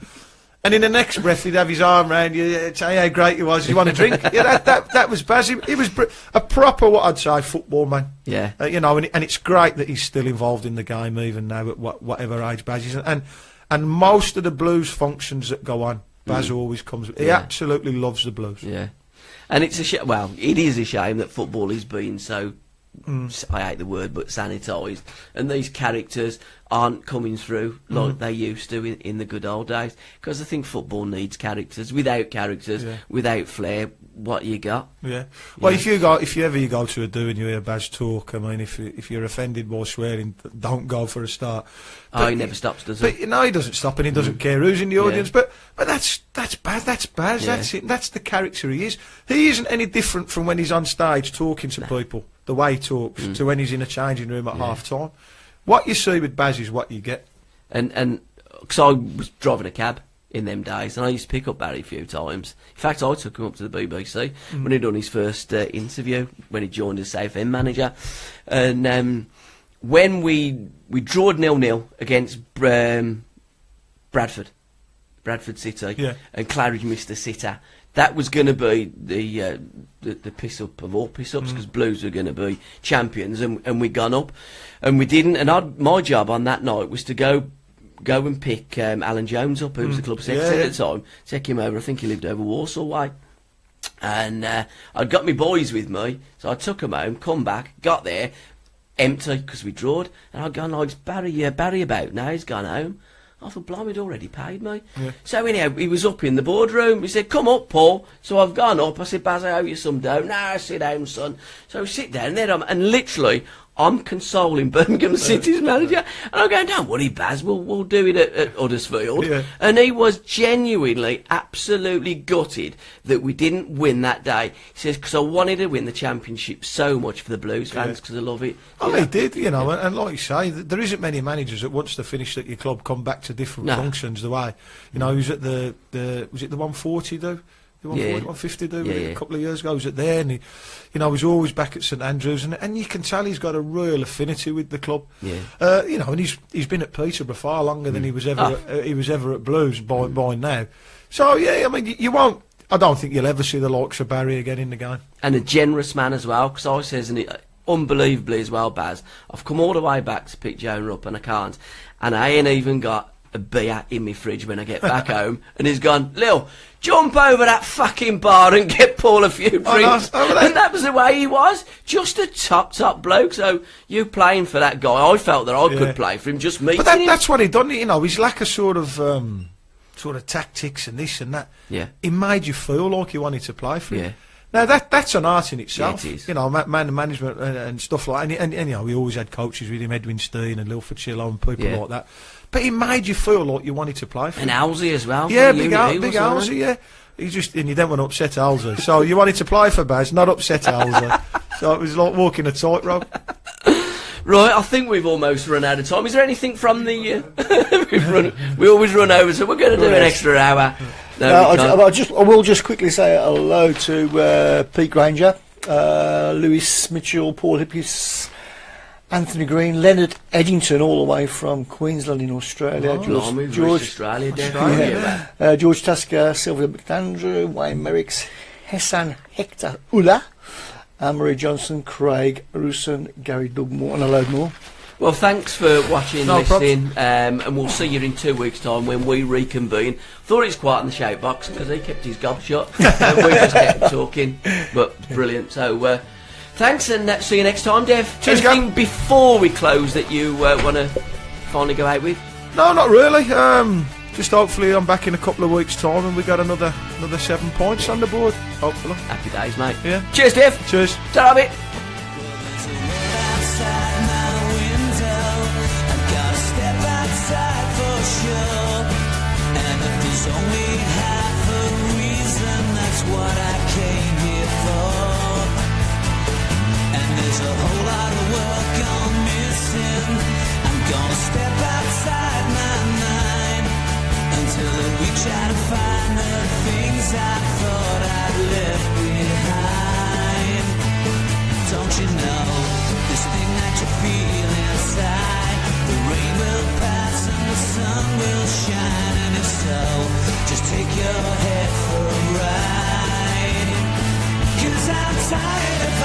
And in the next breath, he'd have his arm round you, tell you how great you was. You want a drink? Yeah, that was Baz. He was a proper, what I'd say, football man. Yeah. You know, and it's great that he's still involved in the game even now at whatever age Baz is. And most of the Blues functions that go on, Baz always comes. He absolutely loves the Blues. Yeah. And it's well, it is a shame that football is being so, I hate the word, but sanitised, and these characters aren't coming through like they used to in the good old days. Because I think football needs characters. Without characters, without flair, what you got? Yeah. Well, if you ever go to a do and you hear Baz talk, I mean, if you're offended by swearing, don't go for a start. But he never stops, does he? But he doesn't stop, and he doesn't care who's in the audience. But that's Baz. That's Baz. Yeah. That's it. That's the character he is. He isn't any different from when he's on stage talking to people. The way he talks to when he's in a changing room at half time. What you see with Baz is what you get. And because I was driving a cab in them days, and I used to pick up Barry a few times. In fact, I took him up to the BBC when he'd done his first interview, when he joined as Southend manager. And when we drawed 0-0 against Bradford City, and Claridge missed a sitter, that was going to be the piss up of all piss ups, because Blues were going to be champions, and we gone up, and we didn't. And my job on that night was to go and pick Alan Jones up, who was the club secretary at the time, take him over. I think he lived over Warsaw way. And I'd got my boys with me, so I took them home, come back, got there, empty, because we drawed, and I'd gone, like, Barry about now, he's gone home. I thought, blimey, he'd already paid me. Yeah. So anyhow, he was up in the boardroom. He said, come up, Paul. So I've gone up. I said, Baz, I owe you some dough. No, sit down, son. So I sit down there, and literally, I'm consoling Birmingham City's manager. And I'm going, don't worry, Baz, we'll do it at Huddersfield. Yeah. And he was genuinely, absolutely gutted that we didn't win that day. He says, because I wanted to win the championship so much for the Blues fans, because I love it. Oh, they did, and like you say, there isn't many managers that once they're finished at your club come back to different functions the way. He was at the was it the 140 though? 150 a couple of years ago. I was at there, and he was always back at St Andrews, and you can tell he's got a real affinity with the club. Yeah. And he's been at Peterborough far longer than he was ever at Blues by now. So I mean, you won't. I don't think you'll ever see the likes of Barry again in the game. And a generous man as well, because I says, and unbelievably as well, Baz, I've come all the way back to pick Jonah up, and I can't, and I ain't even got a beer in my fridge when I get back home, and he's gone, Lil, jump over that fucking bar and get Paul a few drinks. And that was the way he was, just a top bloke. So you playing for that guy, I felt that I could play for him, just meeting him. That's what he done, his lack of sort of tactics and this and that, he made you feel like you wanted to play for him. Now that's an art in itself. Yeah, it is. Man management and stuff like that. And we always had coaches with him, Edwin Steen and Lilford Chillo and people like that. But he made you feel like you wanted to play for him. And Halsey as well. Yeah, big Halsey, and you didn't want to upset Halsey. So you wanted to play for Baz, not upset Halsey. So it was like walking a tightrope. Right, I think we've almost run out of time. Is there anything from the... we always run over, so we're going to do an extra hour. I will just quickly say hello to Pete Granger, Lewis Mitchell, Paul Hippis, Anthony Green, Leonard Eddington, all the way from Queensland in Australia. George Tasker, Sylvia McAndrew, Wayne Merricks, Hessan Hector Ulla, Anne-Marie Johnson, Craig Rusin, Gary Dugmore, and a load more. Well, thanks for watching, listening, and we'll see you in 2 weeks' time when we reconvene. Thought it was quiet in the shout box because he kept his gob shut, and we just kept talking, but brilliant. So, thanks, and see you next time, Dev. Anything before we close that you want to finally go out with? No, not really. Just hopefully I'm back in a couple of weeks' time and we got another 7 points on the board. Hopefully. Happy days, mate. Yeah. Cheers, Dev. Cheers. Ta-ra, mate. There's a whole lot of work I'm missing. I'm gonna step outside my mind until we try to find the things I thought I'd left behind. Don't you know this thing that you feel inside? The rain will pass and the sun will shine, and if so, just take your head for a ride. 'Cause I'm tired of